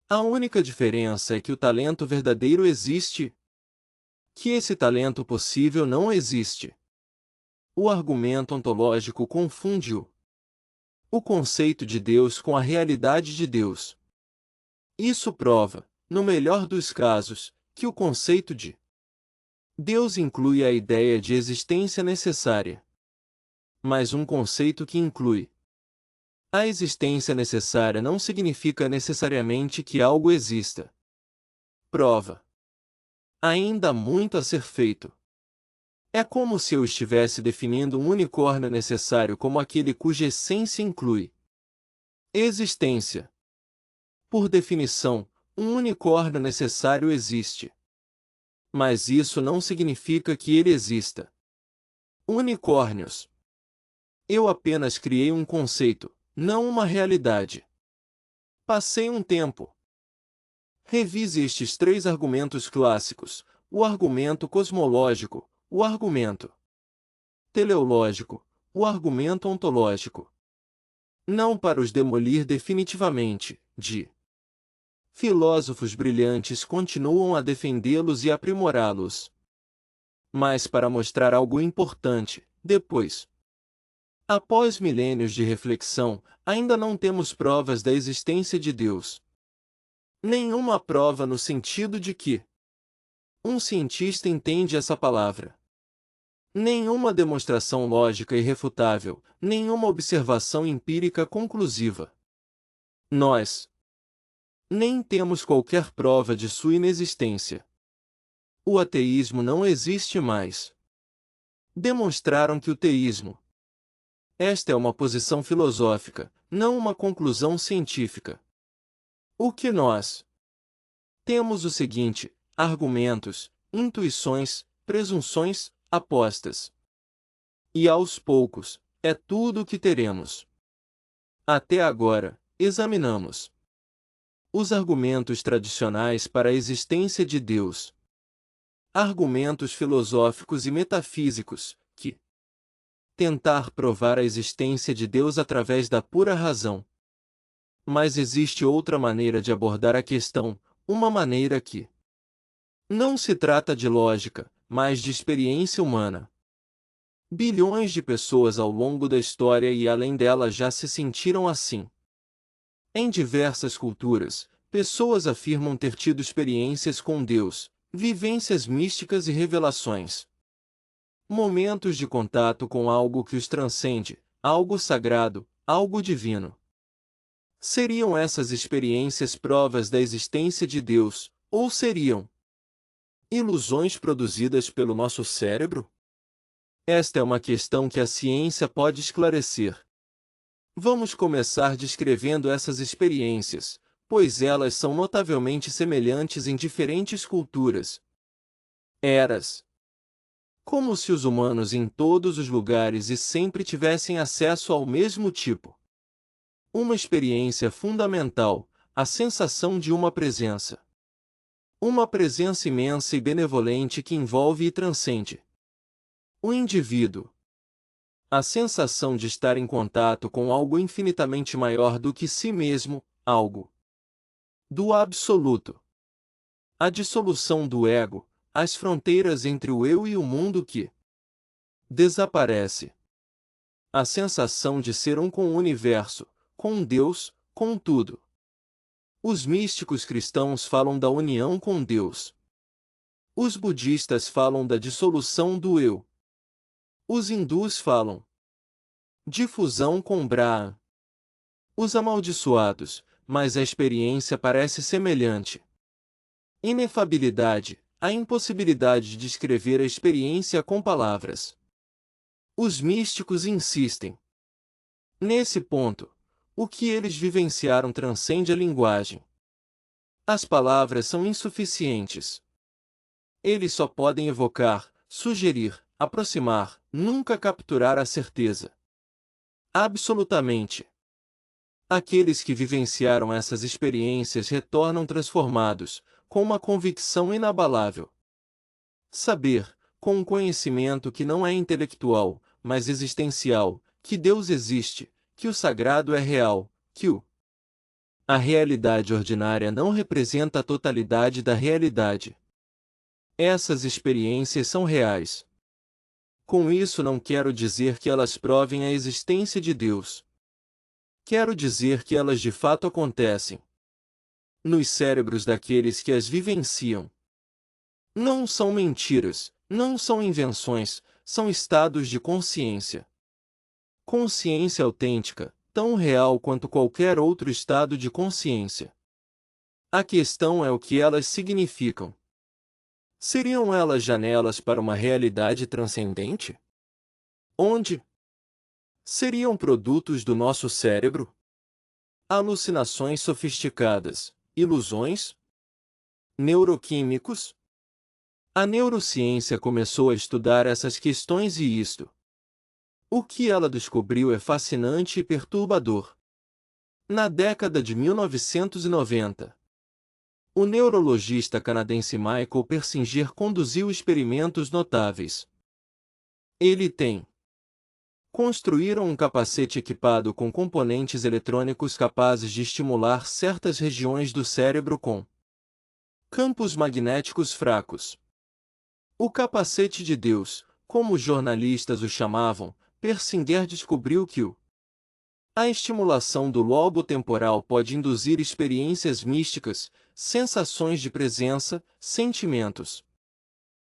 A única diferença é que o talento verdadeiro existe, que esse talento possível não existe. O argumento ontológico confunde o conceito de Deus com a realidade de Deus. Isso prova, no melhor dos casos, que o conceito de Deus inclui a ideia de existência necessária. Mas um conceito que inclui a existência necessária não significa necessariamente que algo exista. Prova. Ainda há muito a ser feito. É como se eu estivesse definindo um unicórnio necessário como aquele cuja essência inclui existência. Por definição, um unicórnio necessário existe. Mas isso não significa que ele exista. Unicórnios. Eu apenas criei um conceito, não uma realidade. Passei um tempo. Revise estes três argumentos clássicos: o argumento cosmológico, o argumento teleológico, o argumento ontológico. Não para os demolir definitivamente, filósofos brilhantes continuam a defendê-los e aprimorá-los. Mas para mostrar algo importante, depois. Após milênios de reflexão, ainda não temos provas da existência de Deus. Nenhuma prova no sentido de que um cientista entende essa palavra. Nenhuma demonstração lógica irrefutável, nenhuma observação empírica conclusiva. Nós nem temos qualquer prova de sua inexistência. O ateísmo não existe mais. Demonstraram que o teísmo. Esta é uma posição filosófica, não uma conclusão científica. O que nós temos o seguinte: argumentos, intuições, presunções, apostas. E aos poucos, é tudo o que teremos. Até agora, examinamos os argumentos tradicionais para a existência de Deus. Argumentos filosóficos e metafísicos, que tentar provar a existência de Deus através da pura razão. Mas existe outra maneira de abordar a questão, uma maneira que não se trata de lógica, mas de experiência humana. Bilhões de pessoas ao longo da história e além dela já se sentiram assim. Em diversas culturas, pessoas afirmam ter tido experiências com Deus, vivências místicas e revelações. Momentos de contato com algo que os transcende, algo sagrado, algo divino. Seriam essas experiências provas da existência de Deus, ou seriam ilusões produzidas pelo nosso cérebro? Esta é uma questão que a ciência pode esclarecer. Vamos começar descrevendo essas experiências, pois elas são notavelmente semelhantes em diferentes culturas, eras. Como se os humanos em todos os lugares e sempre tivessem acesso ao mesmo tipo. Uma experiência fundamental, a sensação de uma presença. Uma presença imensa e benevolente que envolve e transcende o indivíduo. A sensação de estar em contato com algo infinitamente maior do que si mesmo, algo do absoluto. A dissolução do ego, as fronteiras entre o eu e o mundo que desaparece. A sensação de ser um com o universo, com Deus, com tudo. Os místicos cristãos falam da união com Deus. Os budistas falam da dissolução do eu. Os hindus falam de fusão com Brahman. Os amaldiçoados, mas a experiência parece semelhante. Inefabilidade, a impossibilidade de descrever a experiência com palavras. Os místicos insistem. Nesse ponto, o que eles vivenciaram transcende a linguagem. As palavras são insuficientes. Eles só podem evocar, sugerir, aproximar, nunca capturar a certeza. Absolutamente. Aqueles que vivenciaram essas experiências retornam transformados, com uma convicção inabalável. Saber, com um conhecimento que não é intelectual, mas existencial, que Deus existe, que o sagrado é real, que a realidade ordinária não representa a totalidade da realidade. Essas experiências são reais. Com isso não quero dizer que elas provem a existência de Deus. Quero dizer que elas de fato acontecem nos cérebros daqueles que as vivenciam. Não são mentiras, não são invenções, são estados de consciência. Consciência autêntica, tão real quanto qualquer outro estado de consciência. A questão é o que elas significam. Seriam elas janelas para uma realidade transcendente? Onde? Seriam produtos do nosso cérebro? Alucinações sofisticadas, ilusões? Neuroquímicos? A neurociência começou a estudar essas questões e isto. O que ela descobriu é fascinante e perturbador. Na década de 1990, o neurologista canadense Michael Persinger conduziu experimentos notáveis. Ele tem construíram um capacete equipado com componentes eletrônicos capazes de estimular certas regiões do cérebro com campos magnéticos fracos. O capacete de Deus, como os jornalistas o chamavam, Persinger descobriu que a estimulação do lobo temporal pode induzir experiências místicas, sensações de presença, sentimentos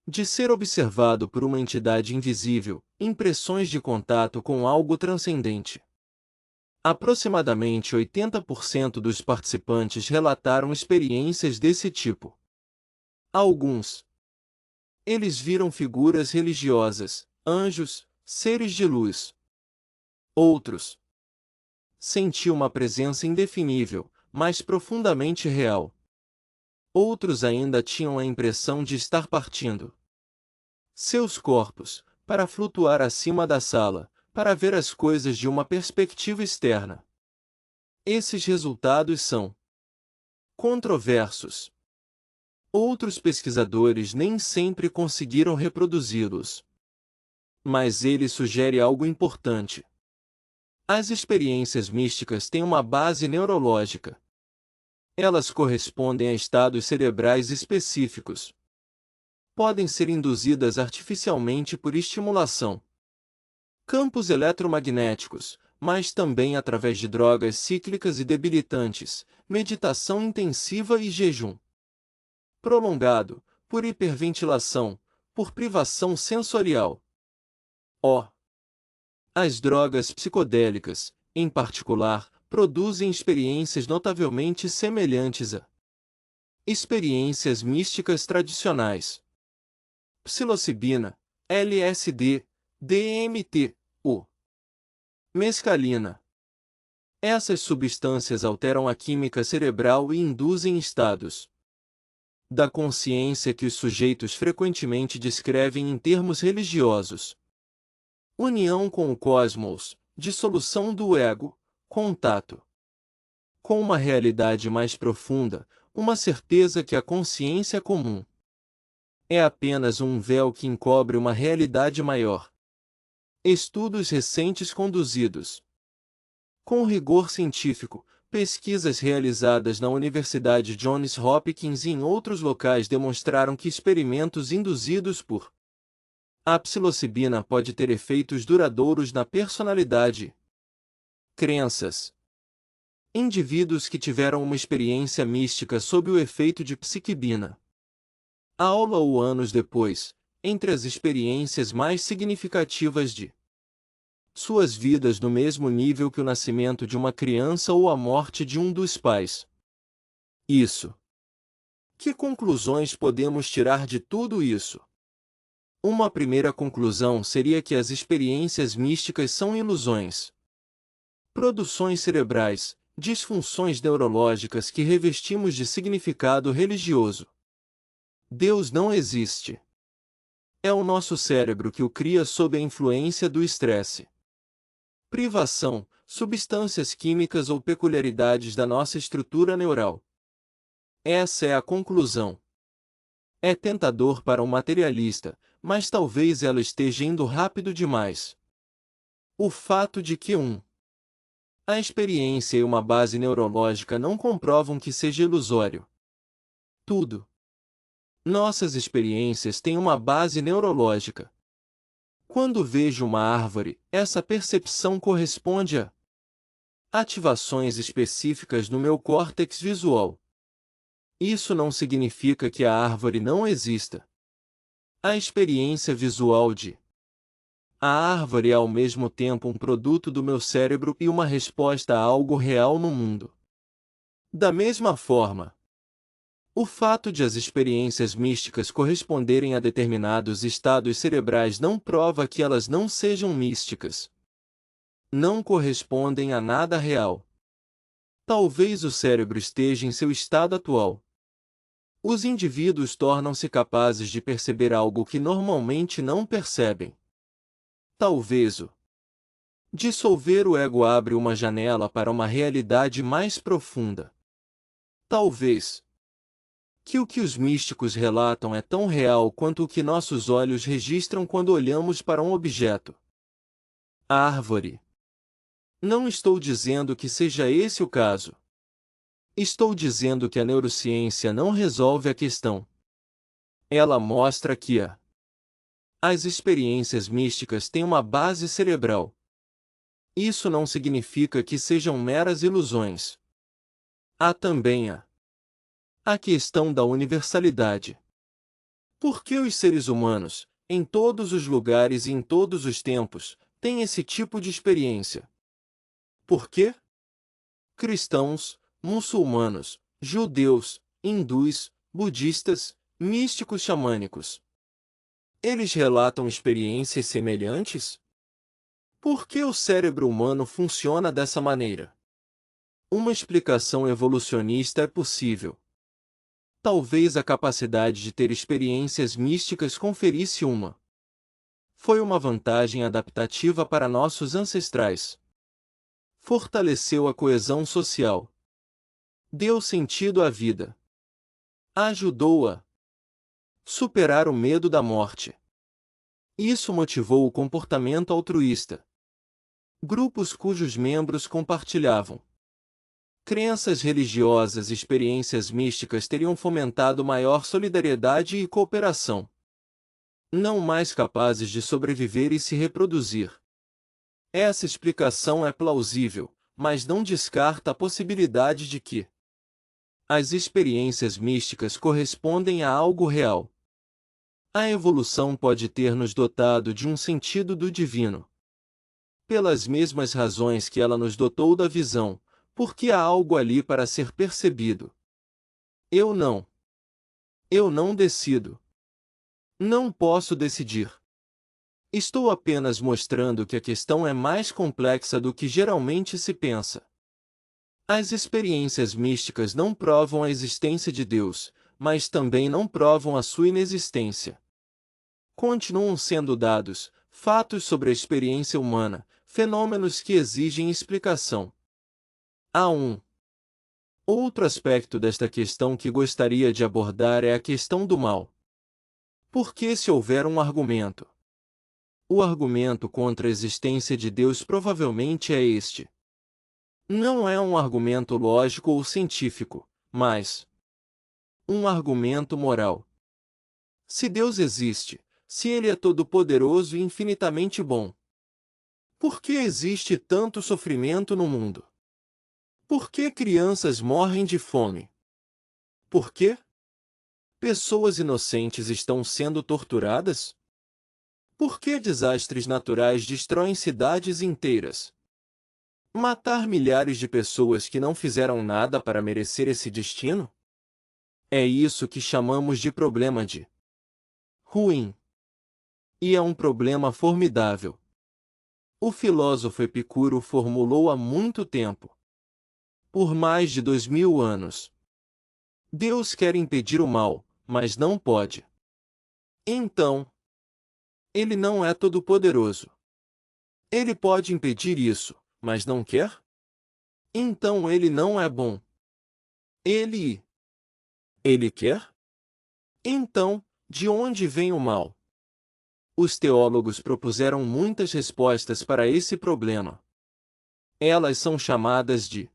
de ser observado por uma entidade invisível, impressões de contato com algo transcendente. Aproximadamente 80% dos participantes relataram experiências desse tipo. Alguns eles viram figuras religiosas, anjos, seres de luz. Outros sentiam uma presença indefinível, mas profundamente real. Outros ainda tinham a impressão de estar partindo seus corpos, para flutuar acima da sala, para ver as coisas de uma perspectiva externa. Esses resultados são controversos. Outros pesquisadores nem sempre conseguiram reproduzi-los. Mas ele sugere algo importante. As experiências místicas têm uma base neurológica. Elas correspondem a estados cerebrais específicos. Podem ser induzidas artificialmente por estimulação. Campos eletromagnéticos, mas também através de drogas cíclicas e debilitantes, meditação intensiva e jejum prolongado, por hiperventilação, por privação sensorial. As drogas psicodélicas, em particular, produzem experiências notavelmente semelhantes a experiências místicas tradicionais. Psilocibina, LSD, DMT, mescalina. Essas substâncias alteram a química cerebral e induzem estados da consciência que os sujeitos frequentemente descrevem em termos religiosos. União com o cosmos, dissolução do ego, contato com uma realidade mais profunda, uma certeza que a consciência comum é apenas um véu que encobre uma realidade maior. Estudos recentes conduzidos com rigor científico, pesquisas realizadas na Universidade Johns Hopkins e em outros locais demonstraram que experimentos induzidos por A psilocibina pode ter efeitos duradouros na personalidade. Crenças. Indivíduos que tiveram uma experiência mística sob o efeito de psilocibina. Aula ou anos depois, entre as experiências mais significativas de suas vidas no mesmo nível que o nascimento de uma criança ou a morte de um dos pais. Isso. Que conclusões podemos tirar de tudo isso? Uma primeira conclusão seria que as experiências místicas são ilusões. Produções cerebrais, disfunções neurológicas que revestimos de significado religioso. Deus não existe. É o nosso cérebro que o cria sob a influência do estresse, privação, substâncias químicas ou peculiaridades da nossa estrutura neural. Essa é a conclusão. É tentador para um materialista, mas talvez ela esteja indo rápido demais. O fato de que a experiência e uma base neurológica não comprovam que seja ilusório. Tudo. Nossas experiências têm uma base neurológica. Quando vejo uma árvore, essa percepção corresponde a ativações específicas no meu córtex visual. Isso não significa que a árvore não exista. A experiência visual de a árvore é ao mesmo tempo um produto do meu cérebro e uma resposta a algo real no mundo. Da mesma forma, o fato de as experiências místicas corresponderem a determinados estados cerebrais não prova que elas não sejam místicas. Não correspondem a nada real. Talvez o cérebro esteja em seu estado atual. Os indivíduos tornam-se capazes de perceber algo que normalmente não percebem. Talvez o dissolver o ego abre uma janela para uma realidade mais profunda. Talvez que o que os místicos relatam é tão real quanto o que nossos olhos registram quando olhamos para um objeto. Árvore. Não estou dizendo que seja esse o caso. Estou dizendo que a neurociência não resolve a questão. Ela mostra que as experiências místicas têm uma base cerebral. Isso não significa que sejam meras ilusões. Há também a questão da universalidade. Por que os seres humanos, em todos os lugares e em todos os tempos, têm esse tipo de experiência? Por quê? Cristãos, muçulmanos, judeus, hindus, budistas, místicos xamânicos. Eles relatam experiências semelhantes? Por que o cérebro humano funciona dessa maneira? Uma explicação evolucionista é possível. Talvez a capacidade de ter experiências místicas conferisse foi uma vantagem adaptativa para nossos ancestrais. Fortaleceu a coesão social. Deu sentido à vida. Ajudou a superar o medo da morte. Isso motivou o comportamento altruísta. Grupos cujos membros compartilhavam crenças religiosas e experiências místicas teriam fomentado maior solidariedade e cooperação. Não mais capazes de sobreviver e se reproduzir. Essa explicação é plausível, mas não descarta a possibilidade de que as experiências místicas correspondem a algo real. A evolução pode ter nos dotado de um sentido do divino. Pelas mesmas razões que ela nos dotou da visão, porque há algo ali para ser percebido. Eu não decido. Não posso decidir. Estou apenas mostrando que a questão é mais complexa do que geralmente se pensa. As experiências místicas não provam a existência de Deus, mas também não provam a sua inexistência. Continuam sendo dados fatos sobre a experiência humana, fenômenos que exigem explicação. Há outro aspecto desta questão que gostaria de abordar é a questão do mal. Por que se houver um argumento? O argumento contra a existência de Deus provavelmente é este. Não é um argumento lógico ou científico, mas um argumento moral. Se Deus existe, se Ele é todo-poderoso e infinitamente bom? Por que existe tanto sofrimento no mundo? Por que crianças morrem de fome? Por que pessoas inocentes estão sendo torturadas? Por que desastres naturais destroem cidades inteiras? Matar milhares de pessoas que não fizeram nada para merecer esse destino? É isso que chamamos de problema de ruim. E é um problema formidável. O filósofo Epicuro formulou há muito tempo. Por mais de 2000 anos. Deus quer impedir o mal, mas não pode. Então, Ele não é todo-poderoso. Ele pode impedir isso, mas não quer? Então Ele não é bom. Ele quer? Então, de onde vem o mal? Os teólogos propuseram muitas respostas para esse problema. Elas são chamadas de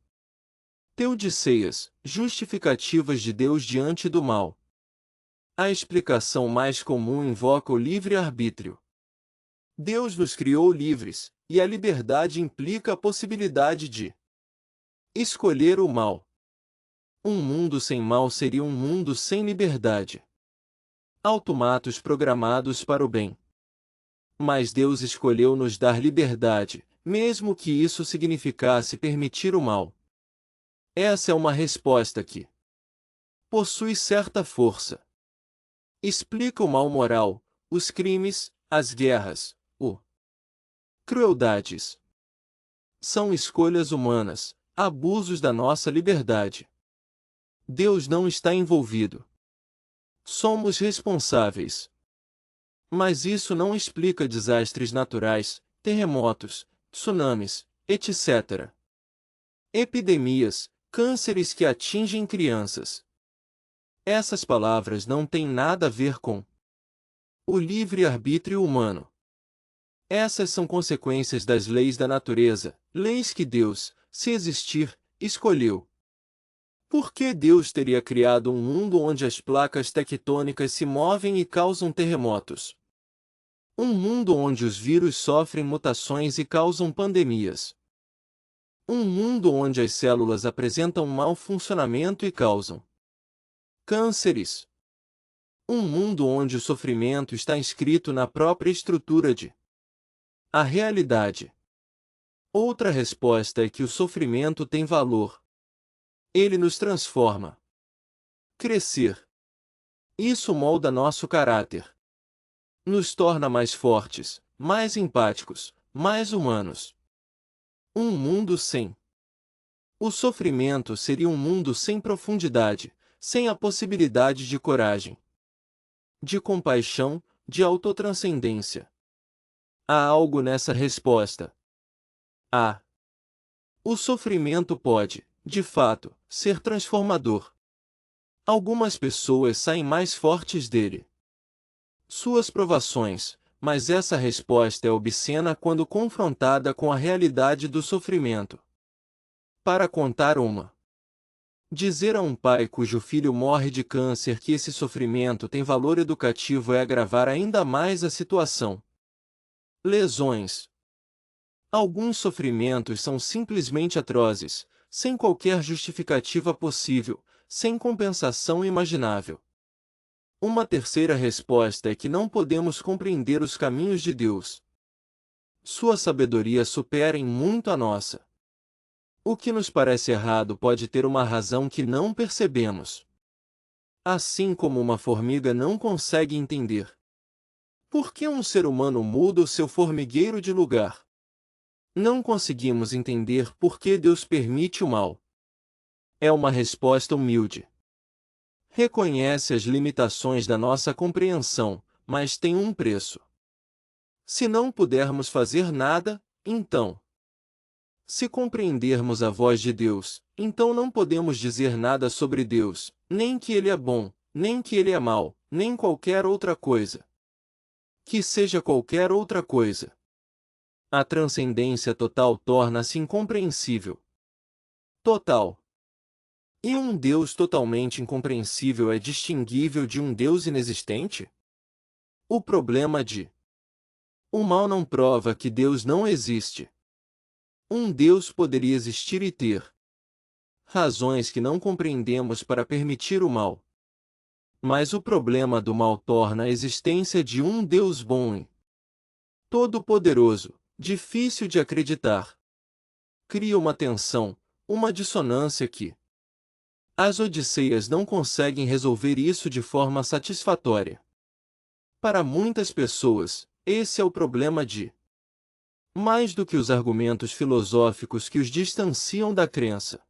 teodiceias, justificativas de Deus diante do mal. A explicação mais comum invoca o livre-arbítrio. Deus nos criou livres, e a liberdade implica a possibilidade de escolher o mal. Um mundo sem mal seria um mundo sem liberdade. Automatos programados para o bem. Mas Deus escolheu nos dar liberdade, mesmo que isso significasse permitir o mal. Essa é uma resposta que possui certa força. Explica o mal moral, os crimes, as guerras, crueldades. São escolhas humanas, abusos da nossa liberdade. Deus não está envolvido. Somos responsáveis. Mas isso não explica desastres naturais, terremotos, tsunamis, etc. Epidemias, cânceres que atingem crianças. Essas palavras não têm nada a ver com o livre-arbítrio humano. Essas são consequências das leis da natureza, leis que Deus, se existir, escolheu. Por que Deus teria criado um mundo onde as placas tectônicas se movem e causam terremotos? Um mundo onde os vírus sofrem mutações e causam pandemias. Um mundo onde as células apresentam mau funcionamento e causam cânceres. Um mundo onde o sofrimento está inscrito na própria estrutura de a realidade. Outra resposta é que o sofrimento tem valor. Ele nos transforma. Crescer. Isso molda nosso caráter. Nos torna mais fortes, mais empáticos, mais humanos. Um mundo sem o sofrimento seria um mundo sem profundidade, sem a possibilidade de coragem, de compaixão, de autotranscendência. Há algo nessa resposta. O sofrimento pode, de fato, ser transformador. Algumas pessoas saem mais fortes dele. Suas provações, mas essa resposta é obscena quando confrontada com a realidade do sofrimento. Para contar uma. Dizer a um pai cujo filho morre de câncer que esse sofrimento tem valor educativo é agravar ainda mais a situação. Lesões. Alguns sofrimentos são simplesmente atrozes, sem qualquer justificativa possível, sem compensação imaginável. Uma terceira resposta é que não podemos compreender os caminhos de Deus. Sua sabedoria supera em muito a nossa. O que nos parece errado pode ter uma razão que não percebemos. Assim como uma formiga não consegue entender por que um ser humano muda o seu formigueiro de lugar. Não conseguimos entender por que Deus permite o mal. É uma resposta humilde. Reconhece as limitações da nossa compreensão, mas tem um preço. Se não pudermos fazer nada, então. Se compreendermos a voz de Deus, então não podemos dizer nada sobre Deus, nem que Ele é bom, nem que Ele é mau, nem qualquer outra coisa. Que seja qualquer outra coisa. A transcendência total torna-se incompreensível. Total. E um Deus totalmente incompreensível é distinguível de um Deus inexistente? O problema de o mal não prova que Deus não existe. Um Deus poderia existir e ter razões que não compreendemos para permitir o mal. Mas o problema do mal torna a existência de um Deus bom e todo-poderoso difícil de acreditar. Cria uma tensão, uma dissonância que as Odisseias não conseguem resolver isso de forma satisfatória. Para muitas pessoas, esse é o problema de mais do que os argumentos filosóficos que os distanciam da crença.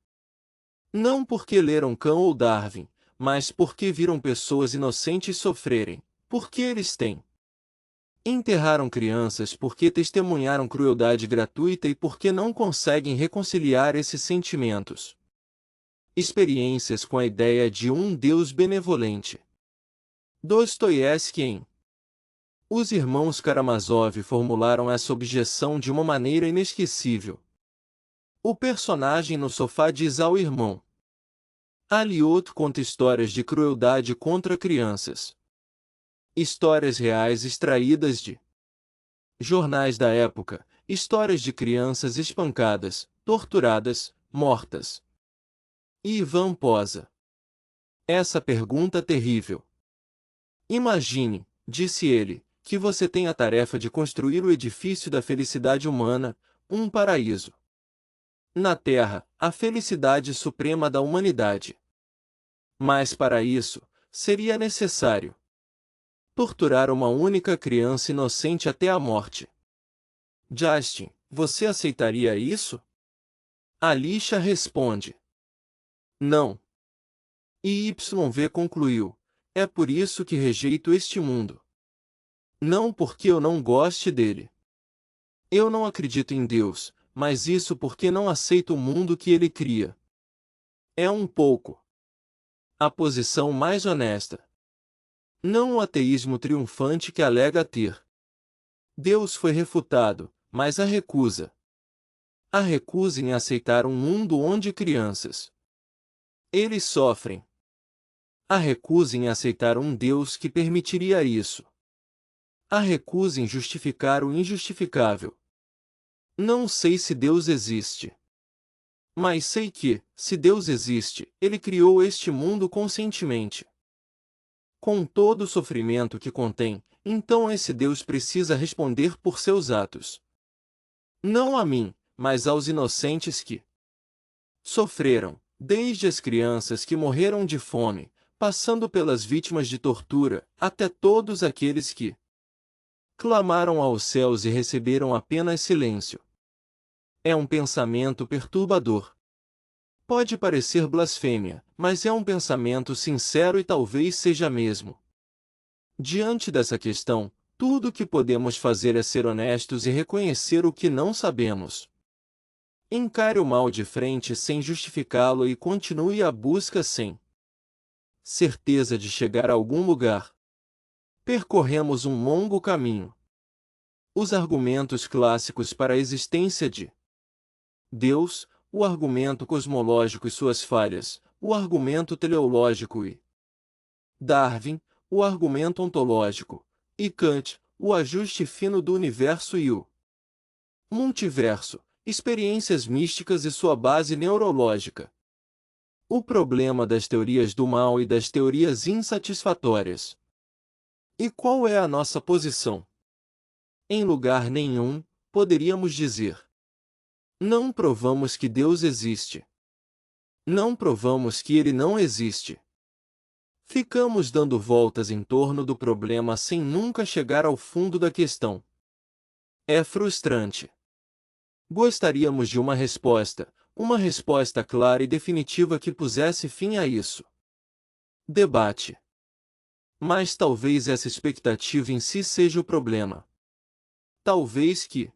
Não porque leram Kant ou Darwin, mas porque viram pessoas inocentes sofrerem, porque eles têm. Enterraram crianças porque testemunharam crueldade gratuita e porque não conseguem reconciliar esses sentimentos. Experiências com a ideia de um Deus benevolente. Dostoiévski em Os irmãos Karamazov formularam essa objeção de uma maneira inesquecível. O personagem no sofá diz ao irmão: Aliot conta histórias de crueldade contra crianças. Histórias reais extraídas de jornais da época, histórias de crianças espancadas, torturadas, mortas. E Ivan posa essa pergunta terrível. Imagine, disse ele, que você tem a tarefa de construir o edifício da felicidade humana, um paraíso. Na Terra, a felicidade suprema da humanidade. Mas para isso, seria necessário torturar uma única criança inocente até a morte. Justin, você aceitaria isso? Alicia responde: Não. E YV concluiu: É por isso que rejeito este mundo. Não porque eu não goste dele. Eu não acredito em Deus, mas isso porque não aceito o mundo que ele cria. É um pouco a posição mais honesta. Não o ateísmo triunfante que alega ter. Deus foi refutado, mas a recusa. A recusa em aceitar um mundo onde crianças eles sofrem. A recusa em aceitar um Deus que permitiria isso. A recusa em justificar o injustificável. Não sei se Deus existe. Mas sei que, se Deus existe, Ele criou este mundo conscientemente. Com todo o sofrimento que contém, então esse Deus precisa responder por seus atos. Não a mim, mas aos inocentes que sofreram, desde as crianças que morreram de fome, passando pelas vítimas de tortura, até todos aqueles que clamaram aos céus e receberam apenas silêncio. É um pensamento perturbador. Pode parecer blasfêmia, mas é um pensamento sincero e talvez seja mesmo. Diante dessa questão, tudo o que podemos fazer é ser honestos e reconhecer o que não sabemos. Encare o mal de frente sem justificá-lo e continue a busca sem certeza de chegar a algum lugar. Percorremos um longo caminho. Os argumentos clássicos para a existência de Deus, o argumento cosmológico e suas falhas, o argumento teleológico e Darwin, o argumento ontológico, e Kant, o ajuste fino do universo e o multiverso, experiências místicas e sua base neurológica. O problema das teorias do mal e das teorias insatisfatórias. E qual é a nossa posição? Em lugar nenhum, poderíamos dizer: não provamos que Deus existe. Não provamos que ele não existe. Ficamos dando voltas em torno do problema sem nunca chegar ao fundo da questão. É frustrante. Gostaríamos de uma resposta clara e definitiva que pusesse fim a isso. Debate. Mas talvez essa expectativa em si seja o problema. Talvez que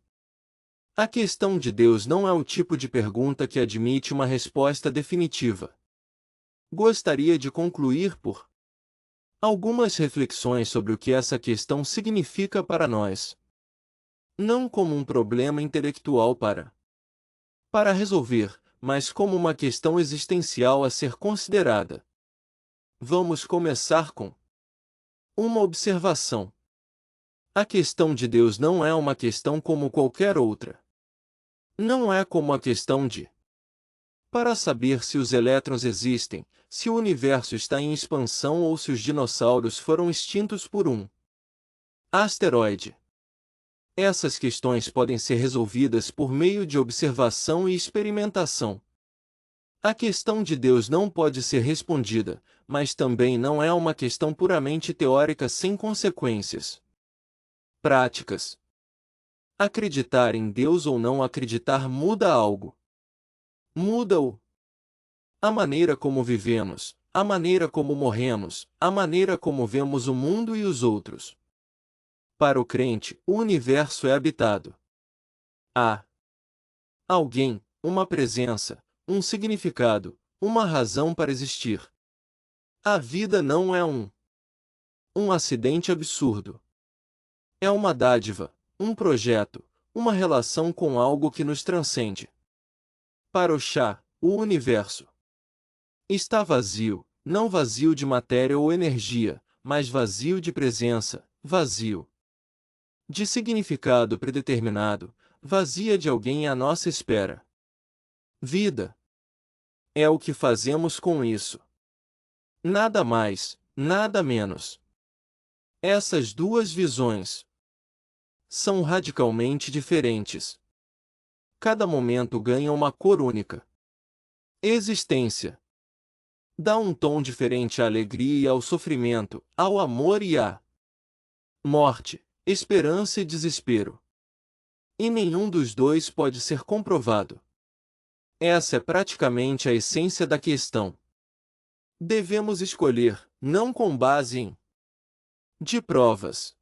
a questão de Deus não é o tipo de pergunta que admite uma resposta definitiva. Gostaria de concluir por algumas reflexões sobre o que essa questão significa para nós. Não como um problema intelectual para resolver, mas como uma questão existencial a ser considerada. Vamos começar com uma observação. A questão de Deus não é uma questão como qualquer outra. Não é como a questão de para saber se os elétrons existem, se o universo está em expansão ou se os dinossauros foram extintos por um asteroide. Essas questões podem ser resolvidas por meio de observação e experimentação. A questão de Deus não pode ser respondida, mas também não é uma questão puramente teórica sem consequências práticas. Acreditar em Deus ou não acreditar muda algo. Muda-o. A maneira como vivemos, a maneira como morremos, a maneira como vemos o mundo e os outros. Para o crente, o universo é habitado. Há alguém, uma presença, um significado, uma razão para existir. A vida não é um acidente absurdo. É uma dádiva, um projeto, uma relação com algo que nos transcende. Para o Shah, o universo está vazio, não vazio de matéria ou energia, mas vazio de presença, vazio de significado predeterminado, vazia de alguém à nossa espera. Vida é o que fazemos com isso. Nada mais, nada menos. Essas duas visões são radicalmente diferentes. Cada momento ganha uma cor única. Existência dá um tom diferente à alegria e ao sofrimento, ao amor e à morte, esperança e desespero. E nenhum dos dois pode ser comprovado. Essa é praticamente a essência da questão. Devemos escolher, não com base em de provas,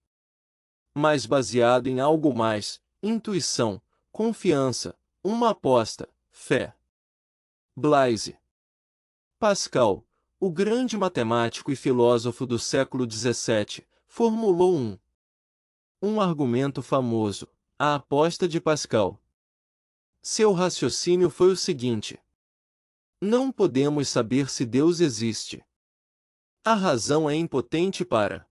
mas baseado em algo mais, intuição, confiança, uma aposta, fé. Blaise Pascal, o grande matemático e filósofo do século XVII, formulou um argumento famoso, a aposta de Pascal. Seu raciocínio foi o seguinte: não podemos saber se Deus existe. A razão é impotente para.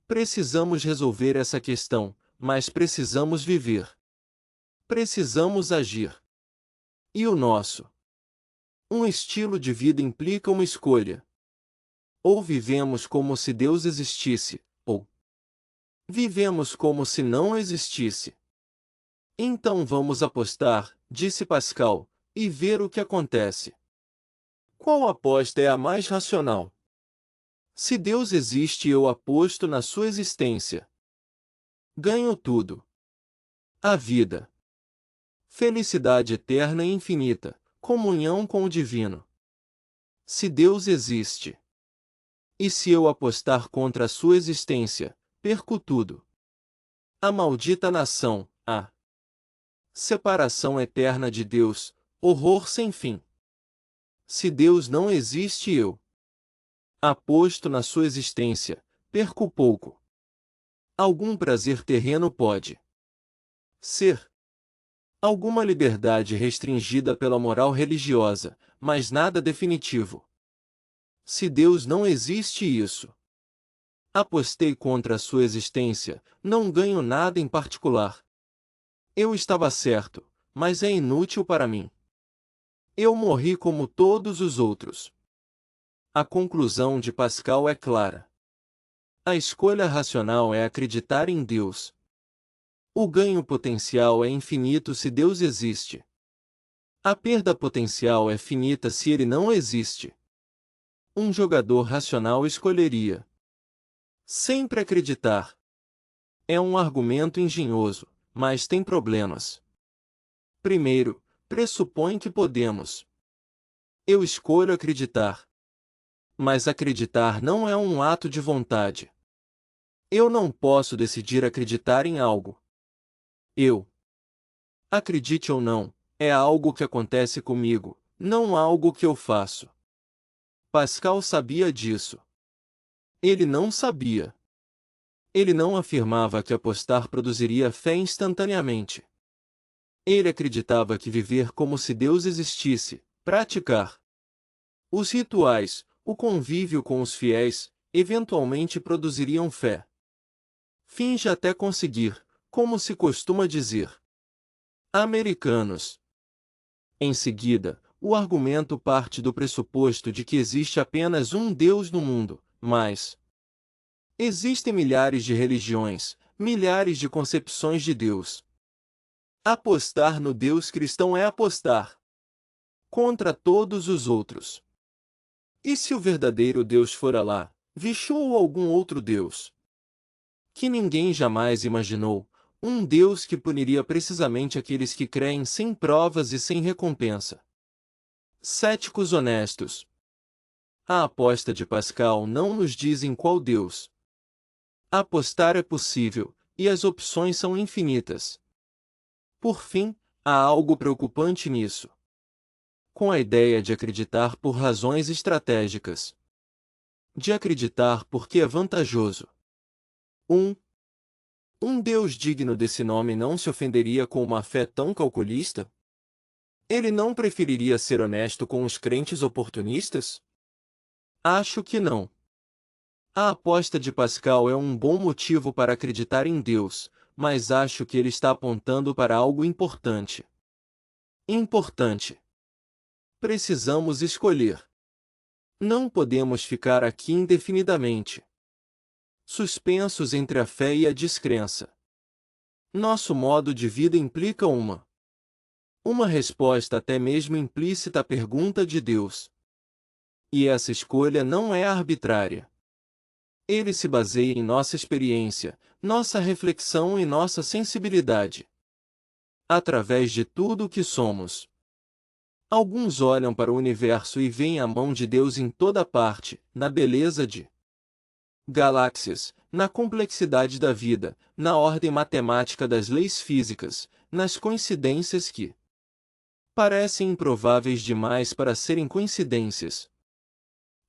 Precisamos resolver essa questão, mas precisamos viver. Precisamos agir. E o nosso um estilo de vida implica uma escolha. Ou vivemos como se Deus existisse, ou vivemos como se não existisse. Então vamos apostar, disse Pascal, e ver o que acontece. Qual aposta é a mais racional? Se Deus existe e eu aposto na sua existência, ganho tudo. A vida. Felicidade eterna e infinita, comunhão com o divino. Se Deus existe, e se eu apostar contra a sua existência, perco tudo. A maldita nação, a separação eterna de Deus, horror sem fim. Se Deus não existe e eu aposto na sua existência, perco pouco. Algum prazer terreno pode ser. Alguma liberdade restringida pela moral religiosa, mas nada definitivo. Se Deus não existe isso, apostei contra a sua existência, não ganho nada em particular. Eu estava certo, mas é inútil para mim. Eu morri como todos os outros. A conclusão de Pascal é clara. A escolha racional é acreditar em Deus. O ganho potencial é infinito se Deus existe. A perda potencial é finita se ele não existe. Um jogador racional escolheria sempre acreditar. É um argumento engenhoso, mas tem problemas. Primeiro, pressupõe que podemos. Eu escolho acreditar. Mas acreditar não é um ato de vontade. Eu não posso decidir acreditar em algo. Eu, acredite ou não, é algo que acontece comigo, não algo que eu faço. Pascal sabia disso. Ele não sabia. Ele não afirmava que apostar produziria fé instantaneamente. Ele acreditava que viver como se Deus existisse, praticar os rituais, o convívio com os fiéis, eventualmente produziriam fé. Finge até conseguir, como se costuma dizer. Americanos. Em seguida, o argumento parte do pressuposto de que existe apenas um Deus no mundo, mas existem milhares de religiões, milhares de concepções de Deus. Apostar no Deus cristão é apostar contra todos os outros. E se o verdadeiro Deus for Alá, Vishnu ou algum outro Deus que ninguém jamais imaginou, um Deus que puniria precisamente aqueles que creem sem provas e sem recompensa? Céticos honestos. A aposta de Pascal não nos diz em qual Deus apostar é possível, e as opções são infinitas. Por fim, há algo preocupante nisso. Com a ideia de acreditar por razões estratégicas. De acreditar porque é vantajoso. Um Deus digno desse nome não se ofenderia com uma fé tão calculista? Ele não preferiria ser honesto com os crentes oportunistas? Acho que não. A aposta de Pascal é um bom motivo para acreditar em Deus, mas acho que ele está apontando para algo importante. Importante. Precisamos escolher. Não podemos ficar aqui indefinidamente suspensos entre a fé e a descrença. Nosso modo de vida implica uma resposta até mesmo implícita à pergunta de Deus. E essa escolha não é arbitrária. Ele se baseia em nossa experiência, nossa reflexão e nossa sensibilidade. Através de tudo o que somos. Alguns olham para o universo e veem a mão de Deus em toda parte, na beleza de galáxias, na complexidade da vida, na ordem matemática das leis físicas, nas coincidências que parecem improváveis demais para serem coincidências.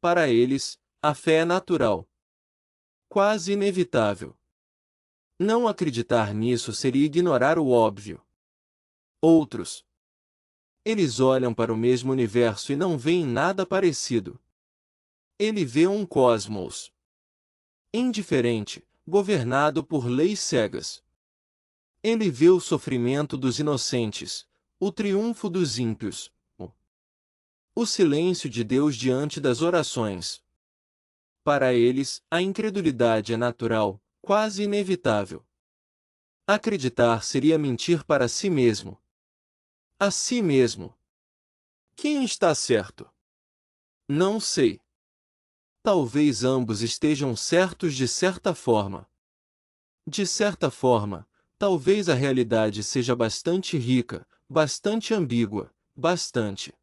Para eles, a fé é natural, quase inevitável. Não acreditar nisso seria ignorar o óbvio. Outros. Eles olham para o mesmo universo e não veem nada parecido. Ele vê um cosmos indiferente, governado por leis cegas. Ele vê o sofrimento dos inocentes, o triunfo dos ímpios, o silêncio de Deus diante das orações. Para eles, a incredulidade é natural, quase inevitável. Acreditar seria mentir para si mesmo. A si mesmo. Quem está certo? Não sei. Talvez ambos estejam certos de certa forma. De certa forma, talvez a realidade seja bastante rica, bastante ambígua, bastante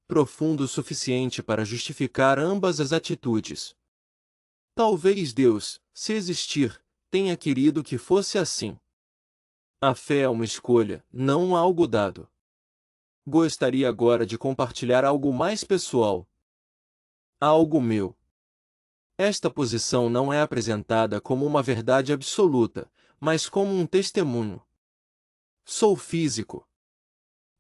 profundo o suficiente para justificar ambas as atitudes. Talvez Deus, se existir, tenha querido que fosse assim. A fé é uma escolha, não algo dado. Gostaria agora de compartilhar algo mais pessoal. Algo meu. Esta posição não é apresentada como uma verdade absoluta, mas como um testemunho. Sou físico.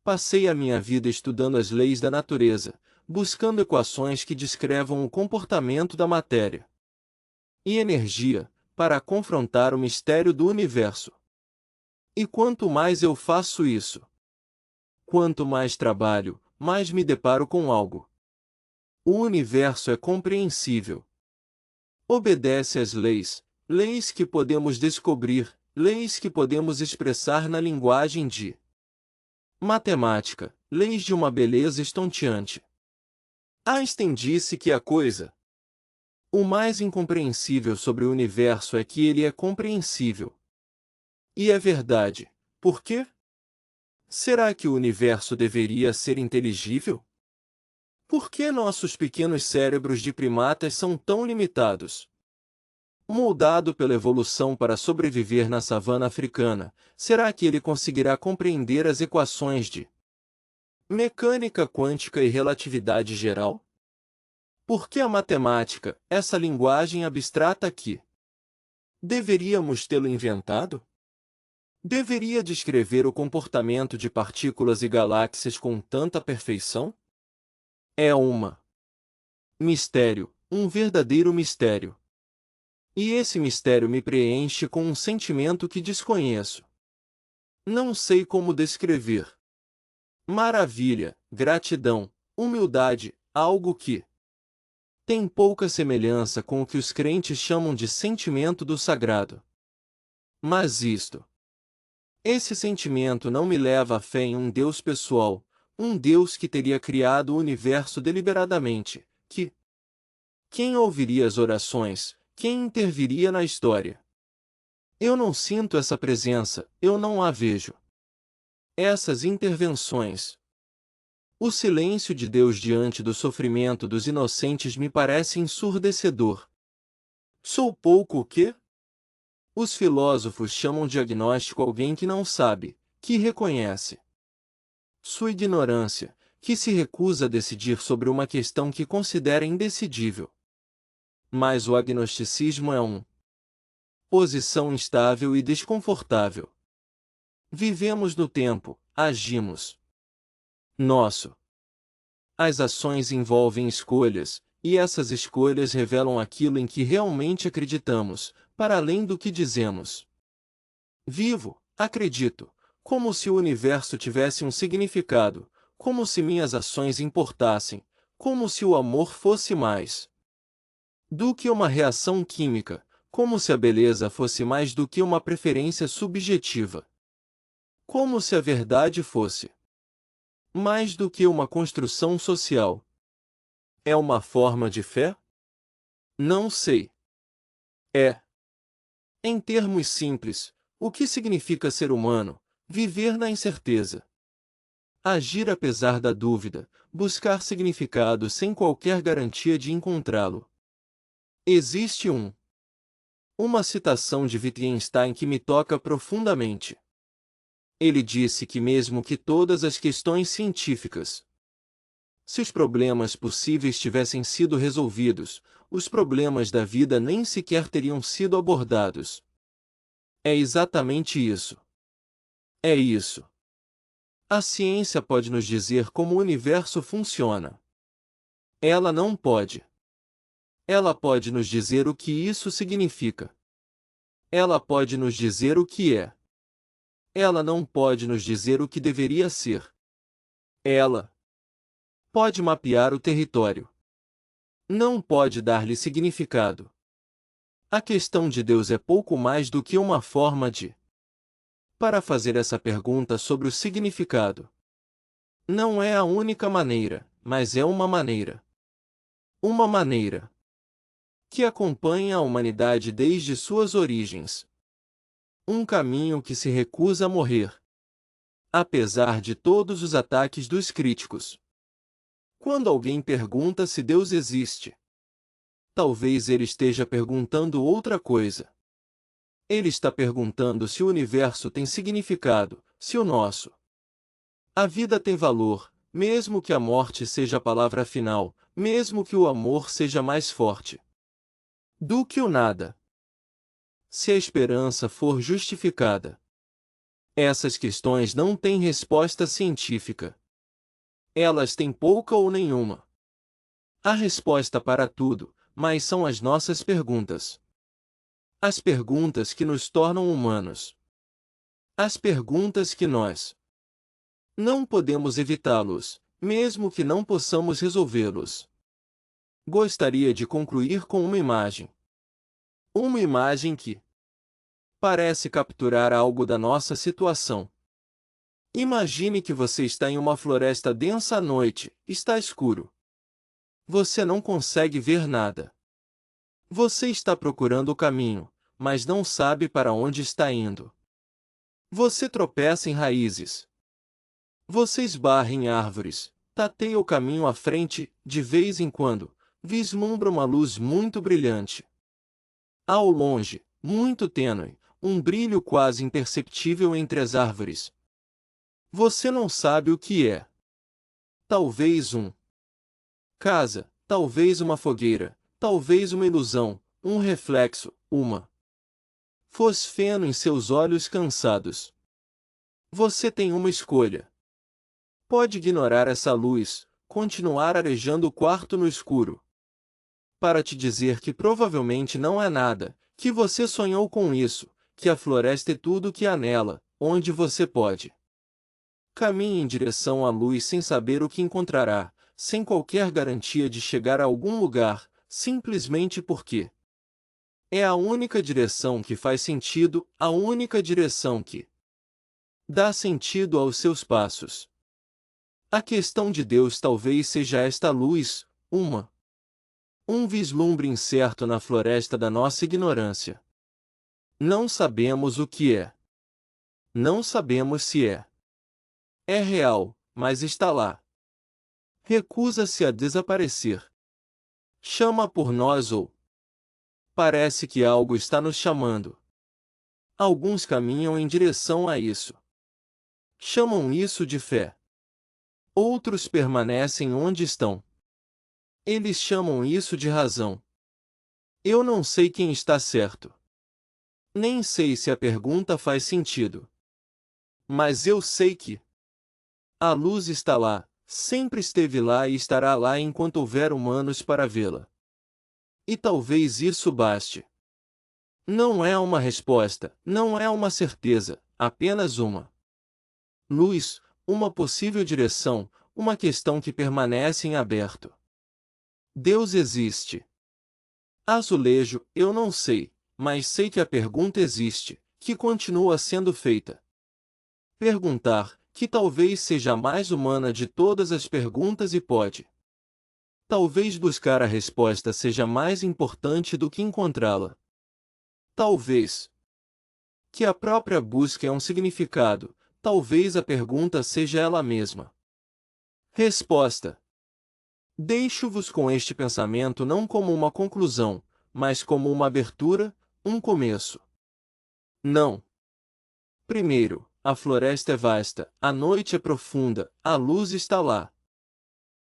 Passei a minha vida estudando as leis da natureza, buscando equações que descrevam o comportamento da matéria e energia, para confrontar o mistério do universo. E quanto mais eu faço isso, quanto mais trabalho, mais me deparo com algo. O universo é compreensível. Obedece às leis, leis que podemos descobrir, leis que podemos expressar na linguagem de matemática, leis de uma beleza estonteante. Einstein disse que a coisa o mais incompreensível sobre o universo é que ele é compreensível. E é verdade. Por quê? Será que o universo deveria ser inteligível? Por que nossos pequenos cérebros de primatas são tão limitados? Moldado pela evolução para sobreviver na savana africana, será que ele conseguirá compreender as equações de mecânica quântica e relatividade geral? Por que a matemática, essa linguagem abstrata aqui? Deveríamos tê-lo inventado? Deveria descrever o comportamento de partículas e galáxias com tanta perfeição? É mistério, um verdadeiro mistério. E esse mistério me preenche com um sentimento que desconheço. Não sei como descrever. Maravilha, gratidão, humildade, algo que tem pouca semelhança com o que os crentes chamam de sentimento do sagrado. Mas esse sentimento não me leva à fé em um Deus pessoal, um Deus que teria criado o universo deliberadamente, quem ouviria as orações, quem interviria na história. Eu não sinto essa presença, eu não a vejo. Essas intervenções. O silêncio de Deus diante do sofrimento dos inocentes me parece ensurdecedor. Sou pouco o quê? Os filósofos chamam de agnóstico alguém que não sabe, que reconhece sua ignorância, que se recusa a decidir sobre uma questão que considera indecidível. Mas o agnosticismo é uma posição instável e desconfortável. Vivemos no tempo, agimos. As ações envolvem escolhas, e essas escolhas revelam aquilo em que realmente acreditamos, para além do que dizemos. Vivo, acredito, como se o universo tivesse um significado, como se minhas ações importassem, como se o amor fosse mais do que uma reação química, como se a beleza fosse mais do que uma preferência subjetiva. Como se a verdade fosse mais do que uma construção social. É uma forma de fé? Não sei. É. Em termos simples, o que significa ser humano? Viver na incerteza. Agir apesar da dúvida, buscar significado sem qualquer garantia de encontrá-lo. Existe uma citação de Wittgenstein que me toca profundamente. Ele disse que mesmo que todas as questões científicas, se os problemas possíveis tivessem sido resolvidos, os problemas da vida nem sequer teriam sido abordados. É exatamente isso. É isso. A ciência pode nos dizer como o universo funciona. Ela não pode. Ela pode nos dizer o que isso significa. Ela pode nos dizer o que é. Ela não pode nos dizer o que deveria ser. Ela pode mapear o território. Não pode dar-lhe significado. A questão de Deus é pouco mais do que uma forma para fazer essa pergunta sobre o significado. Não é a única maneira, mas é uma maneira. Uma maneira que acompanha a humanidade desde suas origens. Um caminho que se recusa a morrer. Apesar de todos os ataques dos críticos. Quando alguém pergunta se Deus existe, talvez ele esteja perguntando outra coisa. Ele está perguntando se o universo tem significado, se a vida tem valor, mesmo que a morte seja a palavra final, mesmo que o amor seja mais forte do que o nada. Se a esperança for justificada. Essas questões não têm resposta científica. Elas têm pouca ou nenhuma. Há resposta para tudo, mas são as nossas perguntas. As perguntas que nos tornam humanos. As perguntas que nós não podemos evitá-los, mesmo que não possamos resolvê-los. Gostaria de concluir com uma imagem. Uma imagem que parece capturar algo da nossa situação. Imagine que você está em uma floresta densa à noite, está escuro. Você não consegue ver nada. Você está procurando o caminho, mas não sabe para onde está indo. Você tropeça em raízes. Você esbarra em árvores, tateia o caminho à frente, de vez em quando, vislumbra uma luz muito brilhante. Ao longe, muito tênue, um brilho quase imperceptível entre as árvores. Você não sabe o que é. Talvez casa, talvez uma fogueira, talvez uma ilusão, um reflexo, uma fosfeno em seus olhos cansados. Você tem uma escolha. Pode ignorar essa luz, continuar arejando o quarto no escuro. para te dizer que provavelmente não é nada, que você sonhou com isso, que a floresta é tudo o que há nela, onde você pode. Caminhe em direção à luz sem saber o que encontrará, sem qualquer garantia de chegar a algum lugar, simplesmente porque é a única direção que faz sentido, a única direção que dá sentido aos seus passos. A questão de Deus talvez seja esta luz, um vislumbre incerto na floresta da nossa ignorância. Não sabemos o que é. Não sabemos se é. É real, mas está lá. Recusa-se a desaparecer. Chama por nós ou parece que algo está nos chamando. Alguns caminham em direção a isso. Chamam isso de fé. Outros permanecem onde estão. Eles chamam isso de razão. Eu não sei quem está certo. Nem sei se a pergunta faz sentido. Mas eu sei que a luz está lá, sempre esteve lá e estará lá enquanto houver humanos para vê-la. E talvez isso baste. Não é uma resposta, não é uma certeza, apenas uma luz, uma possível direção, uma questão que permanece em aberto. Deus existe. Azulejo, eu não sei, mas sei que a pergunta existe, que continua sendo feita. Perguntar, que talvez seja a mais humana de todas as perguntas e pode. Talvez buscar a resposta seja mais importante do que encontrá-la. Talvez que a própria busca é um significado, talvez a pergunta seja ela mesma. Resposta. Deixo-vos com este pensamento não como uma conclusão, mas como uma abertura, um começo. Não. Primeiro, a floresta é vasta, a noite é profunda, a luz está lá.